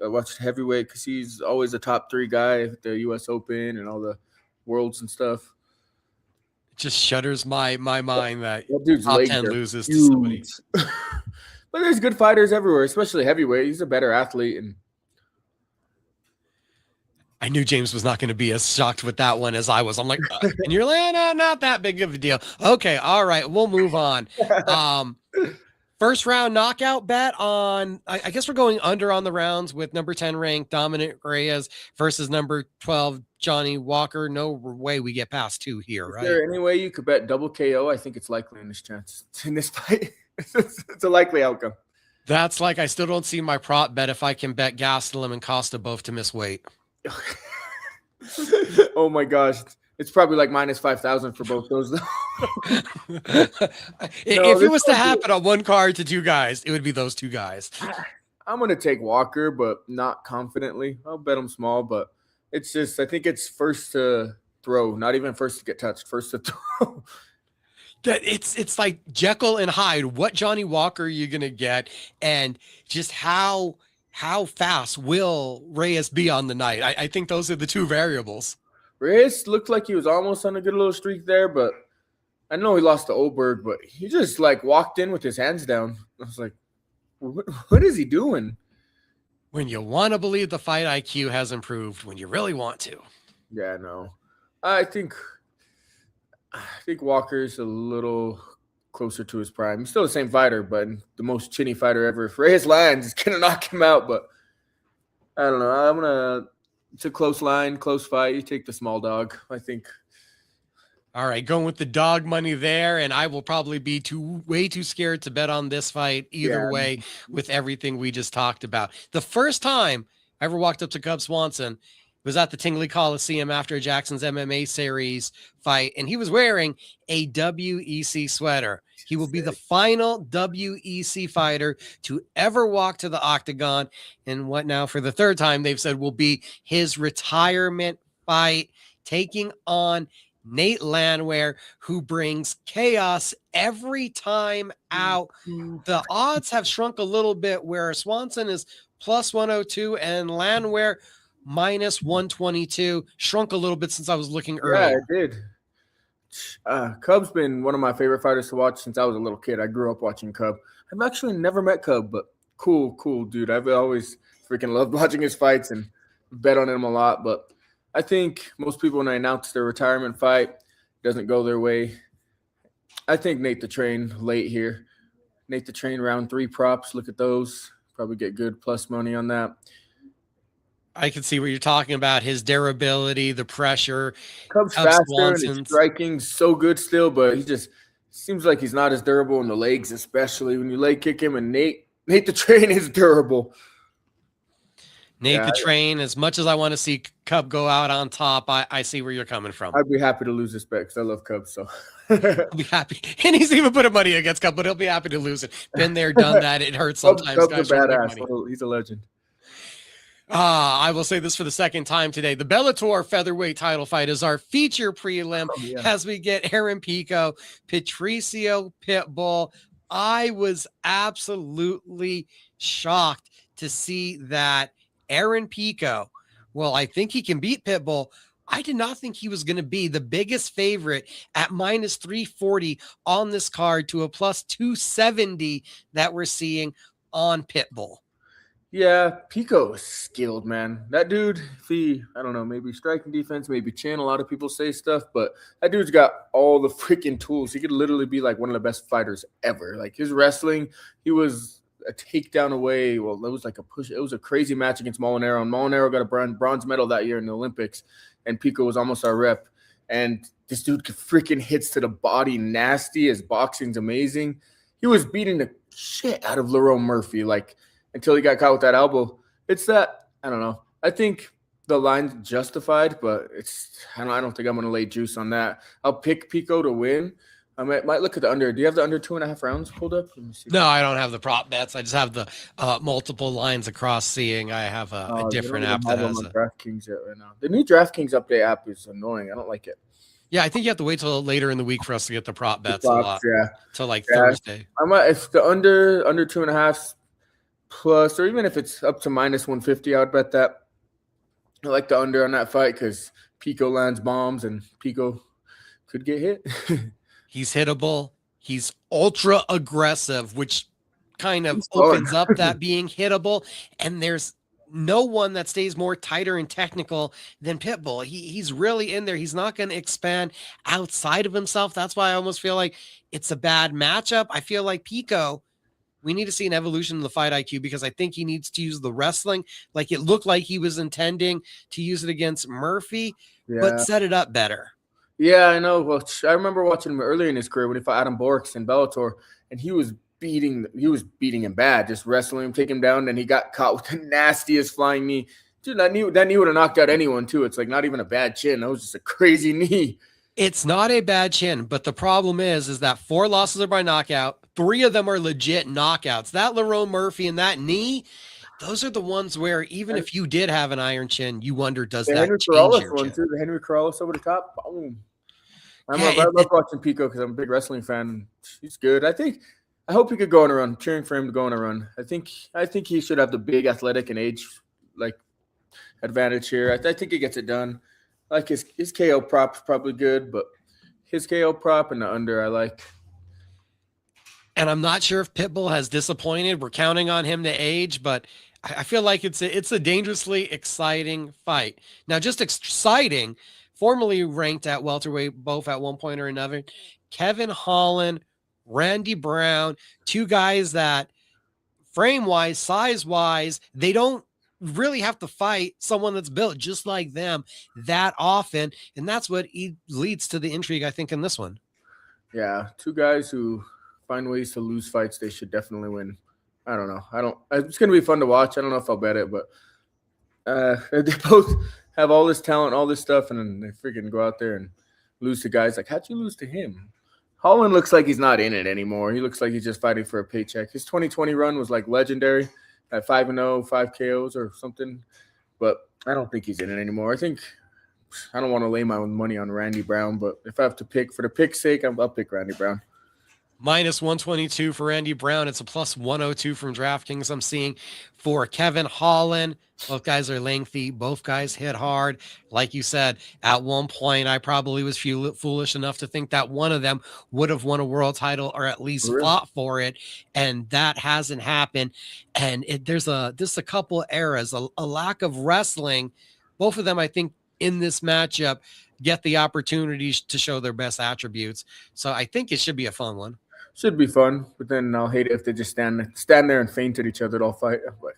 I watched heavyweight because he's always a top 3 guy at the U.S. Open and all the worlds and stuff. It just shudders my mind that dude's top 10 loses to somebody. But there's good fighters everywhere, especially heavyweight. He's a better athlete. And I knew James was not going to be as shocked with that one as I was. I'm like, and you're like, no, not that big of a deal. Okay, all right, we'll move on. First round knockout bet on, I guess we're going under on the rounds with number 10 ranked Dominic Reyes versus number 12 Johnny Walker. No way we get past 2 here, right? Is there any way you could bet double KO? I think it's likely in this fight. It's a likely outcome. That's like, I still don't see my prop bet if I can bet Gastelum and Costa both to miss weight. Oh my gosh. It's probably like -5,000 for both those. If it was to happen on one card to 2 guys, it would be those 2 guys. I'm going to take Walker, but not confidently. I'll bet him small, but it's just, I think it's first to throw, not even first to get touched, first to throw. It's like Jekyll and Hyde. What Johnny Walker are you going to get? And just how fast will Reyes be on the night? I think those are the 2 variables. Reyes looked like he was almost on a good little streak there, but I know he lost to Oberg, but he just like walked in with his hands down. I was like, what is he doing? When you want to believe the fight IQ has improved, when you really want to. Yeah, no. I think Walker's a little closer to his prime. He's still the same fighter, but the most chinny fighter ever. If Reyes lands, he's going to knock him out. But I don't know. It's a close line, close fight. You take the small dog, I think. All right, going with the dog money there, and I will probably be way too scared to bet on this fight either way with everything we just talked about. The first time I ever walked up to Cub Swanson was at the Tingley Coliseum after Jackson's MMA series fight, and he was wearing a WEC sweater. He will be the final WEC fighter to ever walk to the octagon, and what now for the third time they've said will be his retirement fight, taking on Nate Landwehr, who brings chaos every time out. The odds have shrunk a little bit where Swanson is plus 102 and Landwehr minus 122. Shrunk a little bit since I was looking earlier. Yeah, it did. Cub's been one of my favorite fighters to watch since I was a little kid. I grew up watching Cub. I've actually never met Cub, but cool dude. I've always freaking loved watching his fights and bet on him a lot, but I think most people, when they announce their retirement fight, doesn't go their way. I think Nate the Train late here. Nate the Train round 3 props. Look at those. Probably get good plus money on that. I can see what you're talking about. His durability, the pressure. Cub's faster and his striking's so good still, but he just seems like he's not as durable in the legs, especially when you leg kick him. And Nate the Train is durable. Nate the Train, as much as I want to see Cub go out on top, I see where you're coming from. I'd be happy to lose this bet because I love Cub. So I'll be happy. And he's even put a money against Cub, but he'll be happy to lose it. Been there, done that. It hurts sometimes. Cub's a badass. He's a legend. I will say this for the second time today. The Bellator featherweight title fight is our feature prelim as we get Aaron Pico, Patricio Pitbull. I was absolutely shocked to see that Aaron Pico, well, I think he can beat Pitbull. I did not think he was going to be the biggest favorite at minus 340 on this card to a plus 270 that we're seeing on Pitbull. Yeah, Pico is skilled, man. That dude, I don't know, maybe striking defense, maybe chin. A lot of people say stuff, but that dude's got all the freaking tools. He could literally be like one of the best fighters ever. Like his wrestling, he was a takedown away. Well, it was like a push. It was a crazy match against Molinaro, and Molinaro got a bronze medal that year in the Olympics, and Pico was almost our rep. And this dude could freaking hits to the body nasty. His boxing's amazing. He was beating the shit out of Lerone Murphy, like until he got caught with that elbow. It's that, I don't know. I think the line's justified, but I don't think I'm going to lay juice on that. I'll pick Pico to win. I might look at the under. Do you have the under 2.5 rounds pulled up? Let me see. No, I don't have the prop bets. I just have the multiple lines across seeing. I have a different app that has DraftKings yet right now. The new DraftKings update app is annoying. I don't like it. Yeah, I think you have to wait till later in the week for us to get the prop bets till like Thursday. I might, if the under 2.5 plus, or even if it's up to minus 150, I would bet that. I like the under on that fight because Pico lands bombs and Pico could get hit. He's hittable. He's ultra aggressive, which kind of opens up that being hittable. And there's no one that stays more tighter and technical than Pitbull. He's really in there. He's not going to expand outside of himself. That's why I almost feel like it's a bad matchup. I feel like Pico, we need to see an evolution in the fight IQ because I think he needs to use the wrestling like it looked like he was intending to use it against Murphy, but set it up better. Yeah, I know. Well, I remember watching him earlier in his career when he fought Adam Borks in Bellator, and he was beating him bad, just wrestling him, taking him down, and he got caught with the nastiest flying knee. Dude, that knee would have knocked out anyone too. It's like not even a bad chin. That was just a crazy knee. It's not a bad chin, but the problem is that 4 losses are by knockout. 3 of them are legit knockouts. That Lerone Murphy and that knee, those are the ones where even if you did have an iron chin, you wonder, does that Henry change Corrales your one chin? too? The Henry Corrales over the top. Boom. I love watching Pico because I'm a big wrestling fan. He's good. I hope he could go on a run. I'm cheering for him to go on a run. I think he should have the big athletic and age like advantage here. I think he gets it done. I like his KO prop is probably good, but his KO prop and the under I like. And I'm not sure if Pitbull has disappointed. We're counting on him to age, but I feel like it's a dangerously exciting fight. Now, just exciting, formerly ranked at welterweight, both at one point or another, Kevin Holland Randy Brown, two guys that frame-wise, size-wise, they don't really have to fight someone that's built just like them that often. And that's what leads to the intrigue, I think, in this one. Yeah, two guys who find ways to lose fights. They should definitely win. I don't know. It's going to be fun to watch. I don't know if I'll bet it, but they both have all this talent, all this stuff, and then they freaking go out there and lose to guys. Like, how'd you lose to him? Holland looks like he's not in it anymore. He looks like he's just fighting for a paycheck. His 2020 run was like legendary at 5-0, 5 KOs or something. But I don't think he's in it anymore. I don't want to lay my own money on Randy Brown, but if I have to pick for the pick's sake, I'll pick Randy Brown. Minus 122 for Randy Brown. It's a plus 102 from DraftKings I'm seeing for Kevin Holland. Both guys are lengthy. Both guys hit hard. Like you said, at one point, I probably was foolish enough to think that one of them would have won a world title or at least fought for it. And that hasn't happened. And there's a couple eras, a lack of wrestling. Both of them, I think, in this matchup, get the opportunities to show their best attributes. So I think it should be a fun one. Should be fun, but then I'll hate it if they just stand there and feint at each other all fight. Like,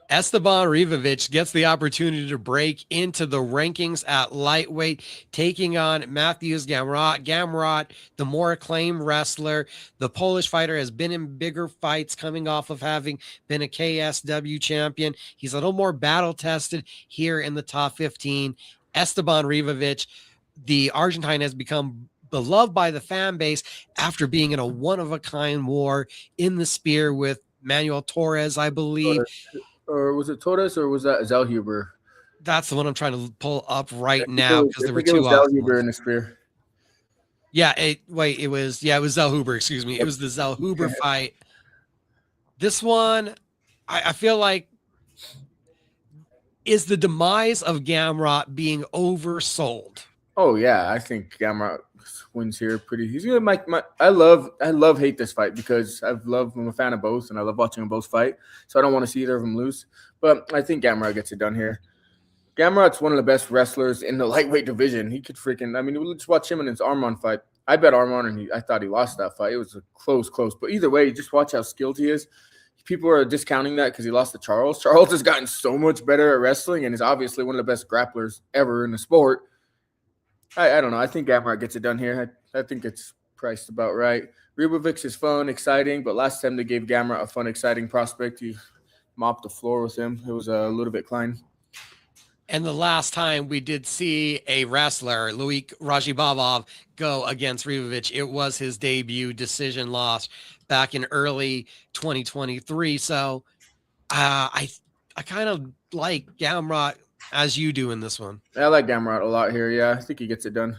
Esteban Rivovic gets the opportunity to break into the rankings at lightweight, taking on Matthews Gamrot. Gamrot, the more acclaimed wrestler, the Polish fighter, has been in bigger fights, coming off of having been a KSW champion. He's a little more battle-tested here in the top 15. Esteban Rivovic, the Argentine, has become beloved by the fan base after being in a one-of-a-kind war in the spear with Manuel Torres, I believe. Or was it Torres or was that Zellhuber? That's the one I'm trying to pull up right now because there were two Zellhuber in the spear. Yeah, it was Zellhuber, excuse me. It was the Zellhuber fight. This one, I feel like, is the demise of Gamrot being oversold. Oh yeah, I think Gamrot wins here pretty. He's gonna make I love hate this fight because I'm a fan of both and I love watching them both fight. So I don't want to see either of them lose. But I think Gamrot gets it done here. Gamrot's one of the best wrestlers in the lightweight division. He could let's watch him in his Armon fight. I bet Armon and I thought he lost that fight. It was a close. But either way, just watch how skilled he is. People are discounting that because he lost to Charles. Charles has gotten so much better at wrestling and is obviously one of the best grapplers ever in the sport. I don't know. I think Gamrot gets it done here. I think it's priced about right. Ribovic is fun, exciting, but last time they gave Gamrot a fun, exciting prospect, he mopped the floor with him. It was a little bit Klein. And the last time we did see a wrestler, Luik Rajibabov, go against Ribovic, it was his debut decision loss back in early 2023. So I kind of like Gamrot as you do in this one. I like Gamrot a lot here. Yeah, I think he gets it done.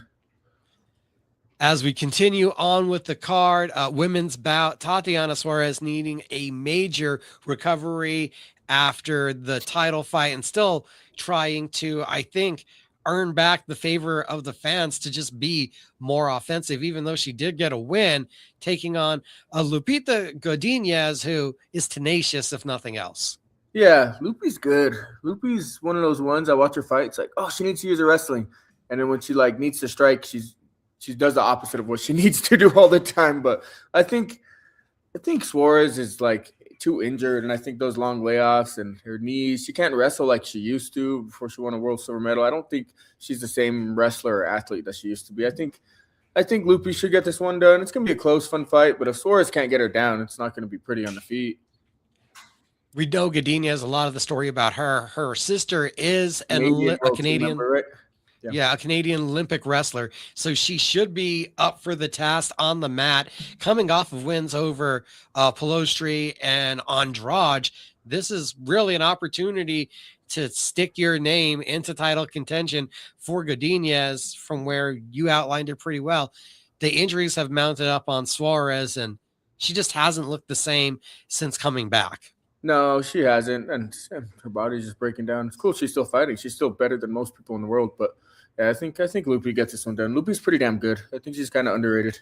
As we continue on with the card, women's bout, Tatiana Suarez needing a major recovery after the title fight and still trying to, I think, earn back the favor of the fans to just be more offensive, even though she did get a win, taking on Lupita Godinez, who is tenacious, if nothing else. Yeah, Lupi's good. Lupi's one of those ones I watch her fight. It's like, oh, she needs to use her wrestling. And then when she needs to strike, she does the opposite of what she needs to do all the time. But I think Suarez is too injured, and I think those long layoffs and her knees, she can't wrestle like she used to before she won a world silver medal. I don't think she's the same wrestler or athlete that she used to be. I think Lupi should get this one done. It's gonna be a close, fun fight, but if Suarez can't get her down, it's not gonna be pretty on the feet. We know Godinez has a lot of the story about her. Her sister is a Canadian. Member, right? Yeah, a Canadian Olympic wrestler. So she should be up for the task on the mat, coming off of wins over Pelostri and Andrade. This is really an opportunity to stick your name into title contention for Godinez, from where you outlined it pretty well. The injuries have mounted up on Suarez, and she just hasn't looked the same since coming back. No, she hasn't, and her body's just breaking down. It's cool she's still fighting. She's still better than most people in the world, but yeah, I think Lupi gets this one done. Lupi's pretty damn good. I think she's kind of underrated.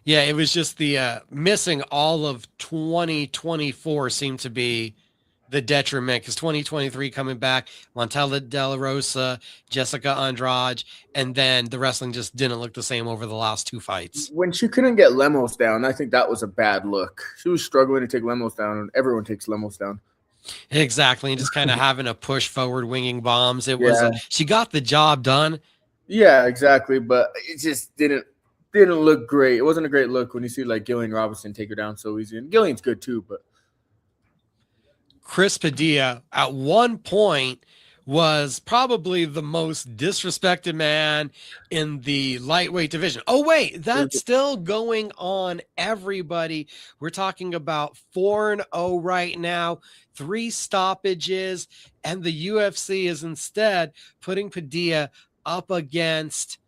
Yeah, it was just the missing all of 2024 seemed to be the detriment, because 2023 coming back, Montella De La Rosa, Jessica Andrade, and then the wrestling just didn't look the same over the last 2 fights. When she couldn't get Lemos down, I think that was a bad look. She was struggling to take Lemos down, and everyone takes Lemos down. Exactly, and just kind of having to push forward, winging bombs. It was Yeah. she got the job done. Yeah, exactly, but it just didn't look great. It wasn't a great look when you see like Gillian Robinson take her down so easy, and Gillian's good too, but Chris Padilla at one point was probably the most disrespected man in the lightweight division. Oh, wait, that's still going on, everybody. We're talking about 4-0 right now, 3 stoppages, and the UFC is instead putting Padilla up against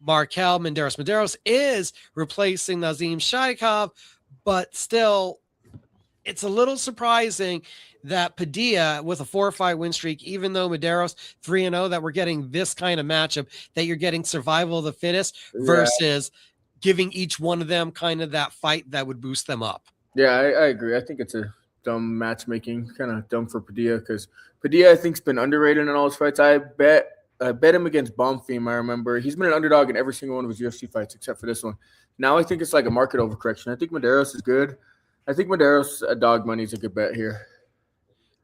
Markel Medeiros. Medeiros is replacing Nazim Shaikov, but still, it's a little surprising that Padilla, with a 4-5 win streak, even though Medeiros 3-0, that we're getting this kind of matchup, that you're getting survival of the fittest versus giving each one of them kind of that fight that would boost them up. Yeah, I agree. I think it's a dumb matchmaking, kind of dumb for Padilla, because Padilla, I think, has been underrated in all his fights. I bet him against Bonfim. I remember he's been an underdog in every single one of his UFC fights except for this one. Now I think it's like a market overcorrection. I think Medeiros is good. I think Medeiros dog money is a good bet here.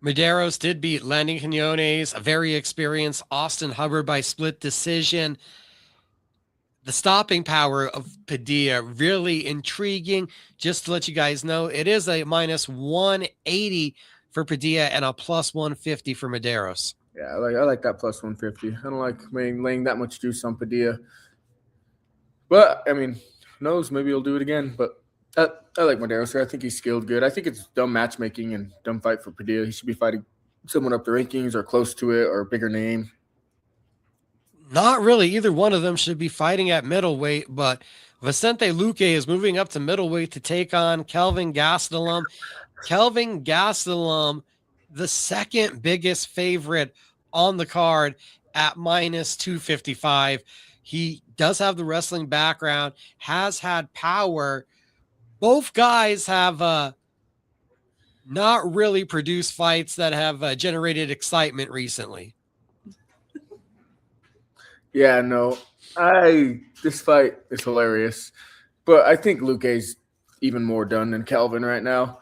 Medeiros did beat Landon Quinones, a very experienced Austin Hubbard by split decision. The stopping power of Padilla, really intriguing. Just to let you guys know, it is a minus 180 for Padilla and a plus 150 for Medeiros. Yeah, I like that plus 150. I don't like laying that much juice on Padilla. But, I mean, who knows? Maybe he'll do it again. But I like Medeiros. I think he's skilled good. I think it's dumb matchmaking and dumb fight for Padilla. He should be fighting someone up the rankings or close to it or a bigger name. Not really. Either one of them should be fighting at middleweight, but Vicente Luque is moving up to middleweight to take on Kelvin Gastelum. Kelvin Gastelum, the second biggest favorite on the card at minus 255. He does have the wrestling background, has had power. Both guys have not really produced fights that have generated excitement recently. Yeah, no. This fight is hilarious. But I think Luque's even more done than Kelvin right now.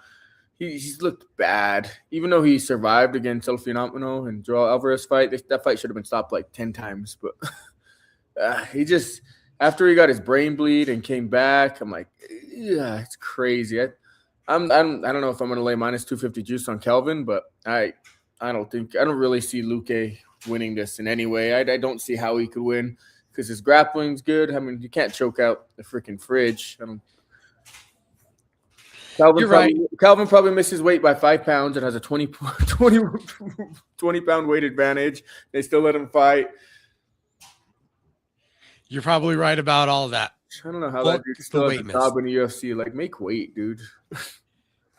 He's looked bad. Even though he survived against El Fenomeno and Joel Alvarez fight, that fight should have been stopped like 10 times. But he just, after he got his brain bleed and came back, I'm like, yeah, it's crazy. I don't know if I'm going to lay minus 250 juice on Kelvin, but I don't really see Luque winning this in any way. I don't see how he could win because his grappling's good. I mean, you can't choke out the freaking fridge. Calvin probably misses weight by 5 pounds and has a 20 pound weight advantage. They still let him fight. You're probably right about all that. I don't know how that dude still has a job in the UFC. Like, make weight, dude.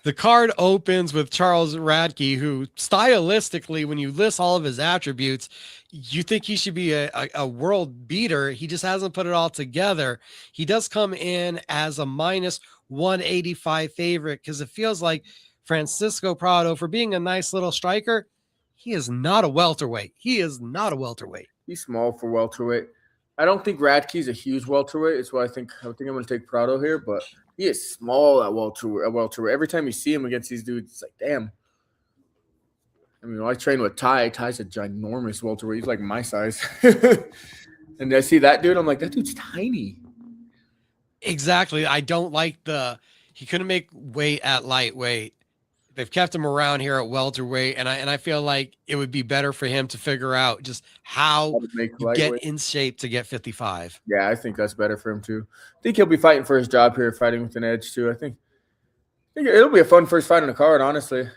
The card opens with Charles Radke, who stylistically, when you list all of his attributes, you think he should be a world beater. He just hasn't put it all together. He does come in as a minus 185 favorite because it feels like Francisco Prado, for being a nice little striker, he is not a welterweight. He's small for welterweight. I don't think Radke's a huge welterweight. It's why I think I'm going to take Prado here, but he is small at welterweight. Every time you see him against these dudes, it's like, damn. I mean, I train with Ty. Ty's a ginormous welterweight. He's like my size. And I see that dude, I'm like, that dude's tiny. Exactly. I don't like he couldn't make weight at lightweight. They've kept him around here at welterweight, and I feel like it would be better for him to figure out just how you get in shape to get 55. Yeah, I think that's better for him too. I think he'll be fighting for his job here, fighting with an edge too. I think it'll be a fun first fight on the card, honestly.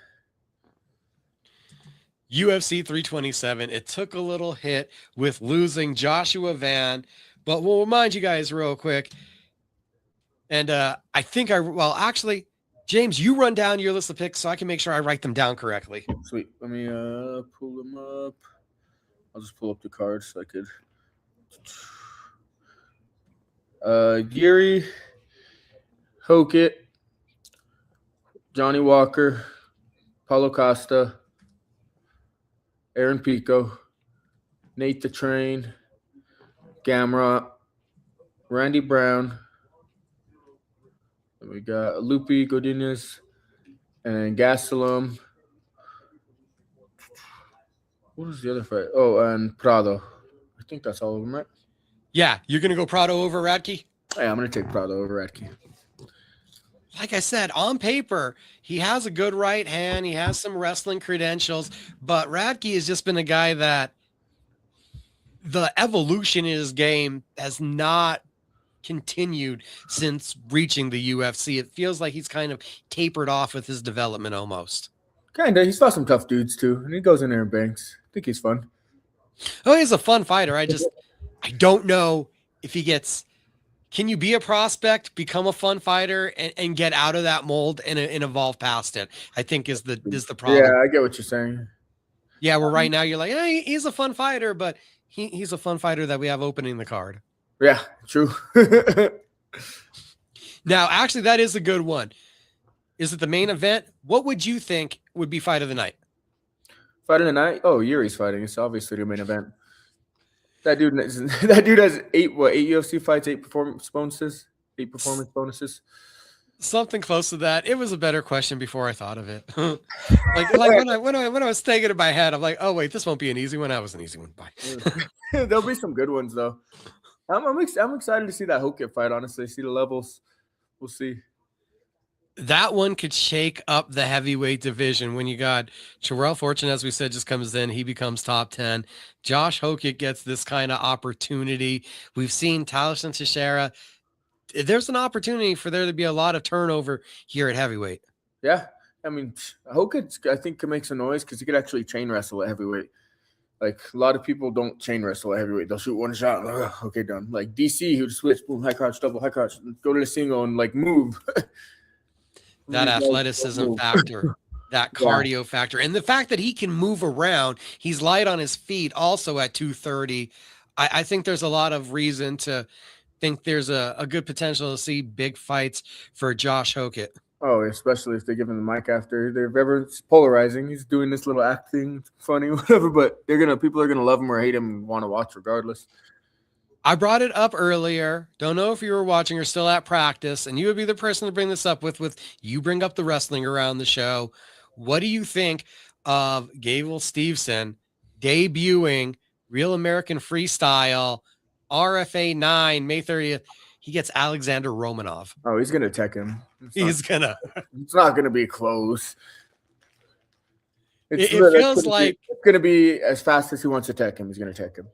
UFC 327. It took a little hit with losing Joshua Van, but we'll remind you guys real quick. And actually, James, you run down your list of picks so I can make sure I write them down correctly. Sweet. Let me pull them up. I'll just pull up the cards so I could. Geary, Hokit, Johnny Walker, Paulo Costa, Aaron Pico, Nate the Train, Gamrot, Randy Brown. We got Lupe Godinez and Gastelum. What was the other fight? Oh, and Prado. I think that's all of them, right? Yeah, you're going to go Prado over Radke? Yeah, I'm going to take Prado over Radke. Like I said, on paper, he has a good right hand. He has some wrestling credentials, but Radke has just been a guy that the evolution in his game has not continued since reaching the UFC. It feels like he's kind of tapered off with his development almost. Kind of. He's fought some tough dudes, too, and he goes in there and bangs. I think he's fun. Oh, he's a fun fighter. I don't know if he gets... Can you be a prospect, become a fun fighter, and get out of that mold and evolve past it? I think is the problem. Yeah, I get what you're saying. Yeah, where right now you're like, hey, he's a fun fighter, but he's a fun fighter that we have opening the card. Yeah, true. Now, actually, that is a good one. Is it the main event? What would you think would be fight of the night? Fight of the night? Oh, Yuri's fighting. It's obviously the main event. That dude has 8 UFC fights, 8 performance bonuses, 8 performance bonuses. Something close to that. It was a better question before I thought of it. like when I was thinking in my head, I'm like, oh wait, this won't be an easy one. That was an easy one. Bye. There'll be some good ones though. I'm excited to see that Hokit fight. Honestly, see the levels. We'll see. That one could shake up the heavyweight division when you got Terrell Fortune, as we said, just comes in. He becomes top 10. Josh Hokit gets this kind of opportunity. We've seen Tyson Teixeira. There's an opportunity for there to be a lot of turnover here at heavyweight. Yeah. I mean, Hokit, I think, can make some noise because he could actually chain wrestle at heavyweight. Like, a lot of people don't chain wrestle at heavyweight. They'll shoot one shot. Like, okay, done. Like, DC, who'd switch, boom, high crouch, double, high crouch, go to the single and, like, move. That athleticism factor, that cardio factor, and the fact that he can move around, he's light on his feet also at 230. I think there's a lot of reason to think there's a good potential to see big fights for Josh Hokit. Oh, especially if they give him the mic after. It's polarizing. He's doing this little act thing. It's funny, whatever, but people are gonna love him or hate him and want to watch regardless. I brought it up earlier. Don't know if you were watching or still at practice, and you would be the person to bring this up with you bring up the wrestling around the show. What do you think of Gable Steveson debuting Real American Freestyle RFA 9 May 30th? He gets Alexander Romanov. Oh, he's gonna tech him. It's not gonna be close. It feels like it's gonna be as fast as he wants to tech him. He's gonna tech him.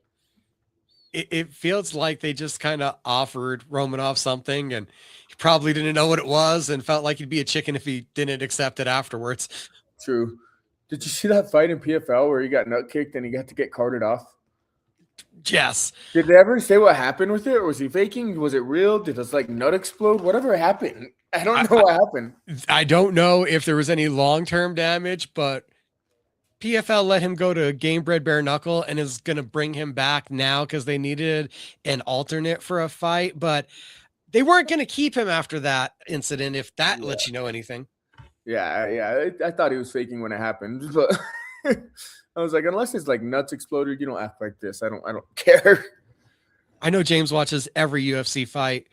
It feels like they just kind of offered Romanov something and he probably didn't know what it was and felt like he'd be a chicken if he didn't accept it afterwards. True. Did you see that fight in PFL where he got nut kicked and he got to get carted off? Yes. Did they ever say what happened with it? Or was he faking? Was it real? Did his nut explode? Whatever happened. I don't know what happened. I don't know if there was any long-term damage, but PFL let him go to Gamebred Bare Knuckle and is going to bring him back now because they needed an alternate for a fight, but they weren't going to keep him after that incident, if that lets you know anything. Yeah. I thought he was faking when it happened, but I was like, unless his nuts exploded, you don't act like this. I don't care. I know James watches every UFC fight.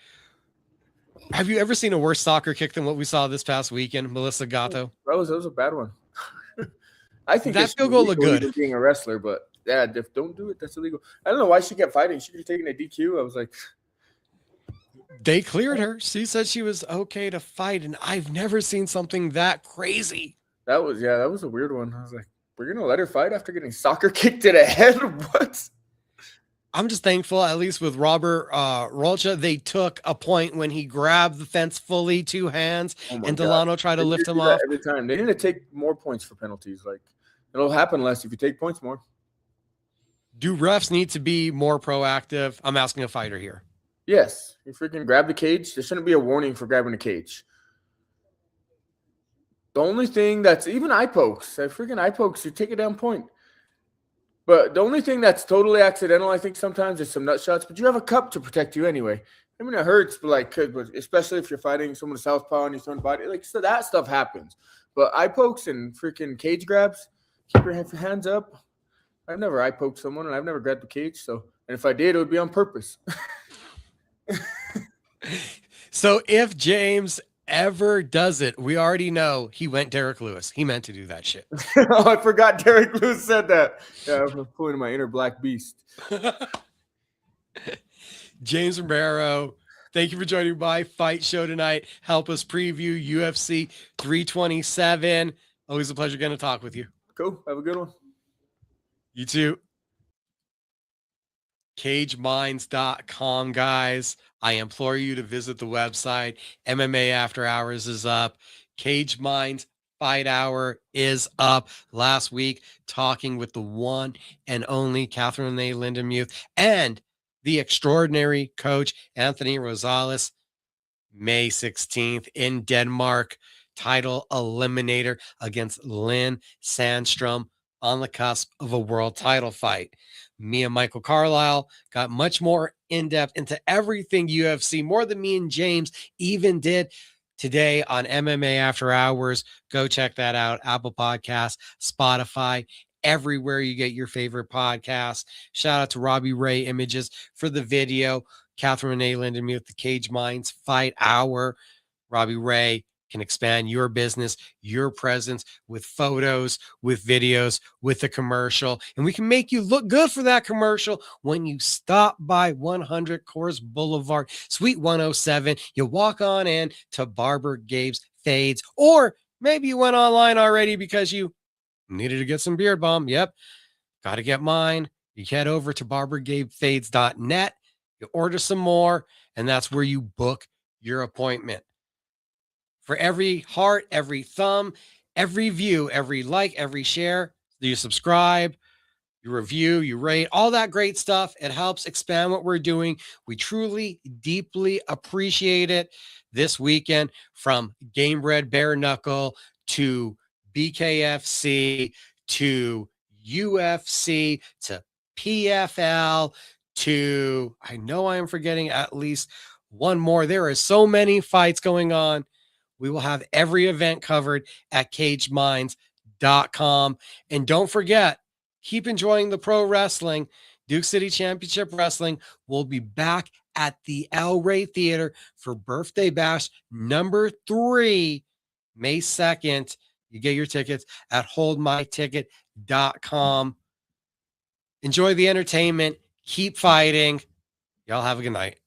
Have you ever seen a worse soccer kick than what we saw this past weekend, Melissa Gatto? That was a bad one. I think that field goal looked good. Being a wrestler, but yeah, don't do it. That's illegal. I don't know why she kept fighting. She could have taken a DQ. I was like, they cleared her. She said she was okay to fight, and I've never seen something that crazy. That was a weird one. I was like, we're gonna let her fight after getting soccer kicked in the head? What? I'm just thankful, at least with Robert Rocha, they took a point when he grabbed the fence fully, 2 hands, and Delano tried to lift him off. Every time. They need to take more points for penalties. It'll happen less if you take points more. Do refs need to be more proactive? I'm asking a fighter here. Yes. You freaking grab the cage. There shouldn't be a warning for grabbing the cage. The only thing that's even eye pokes, you take a down point. But the only thing that's totally accidental, I think sometimes, is some nut shots. But you have a cup to protect you anyway. I mean, it hurts, but like, but especially if you're fighting someone southpaw and you're throwing body, like, so that stuff happens. But eye pokes and freaking cage grabs, keep your hands up. I've never eye poked someone, and I've never grabbed the cage. So, and if I did, it would be on purpose. So if James ever does it, we already know he went Derek Lewis. He meant to do that shit. Oh, I forgot Derek Lewis said that. Yeah, I'm pulling my inner black beast. James Romero, thank you for joining my fight show tonight. Help us preview UFC 327. Always a pleasure getting to talk with you. Cool. Have a good one. You too. CageMinds.com, guys. I implore you to visit the website. MMA After Hours is up. Cage Minds Fight Hour is up. Last week, talking with the one and only Catherine A. Lindenmuth and the extraordinary coach Anthony Rosales. May 16th in Denmark. Title eliminator against Lynn Sandstrom on the cusp of a world title fight. Me and Michael Carlisle got much more in-depth into everything UFC, more than me and James even did today on MMA After Hours. Go check that out. Apple Podcasts, Spotify, everywhere you get your favorite podcasts. Shout out to Robbie Ray Images for the video. Catherine A. Lindenmuth, the Cage Minds Fight Hour. Robbie Ray can expand your business, your presence with photos, with videos, with a commercial. And we can make you look good for that commercial when you stop by 100 Coors Boulevard, Suite 107. You walk on in to Barber Gabe's Fades, or maybe you went online already because you needed to get some beard balm. Yep. Got to get mine. You head over to barbergabefades.net. You order some more, and that's where you book your appointment. For every heart, every thumb, every view, every like, every share, you subscribe, you review, you rate, all that great stuff. It helps expand what we're doing. We truly, deeply appreciate it. This weekend, from Gamebred Bare Knuckle to BKFC to UFC to PFL to, I know I am forgetting at least one more. There are so many fights going on. We will have every event covered at CageMinds.com. And don't forget, keep enjoying the pro wrestling. Duke City Championship Wrestling will be back at the El Rey Theater for Birthday Bash number 3, May 2nd. You get your tickets at holdmyticket.com. Enjoy the entertainment. Keep fighting. Y'all have a good night.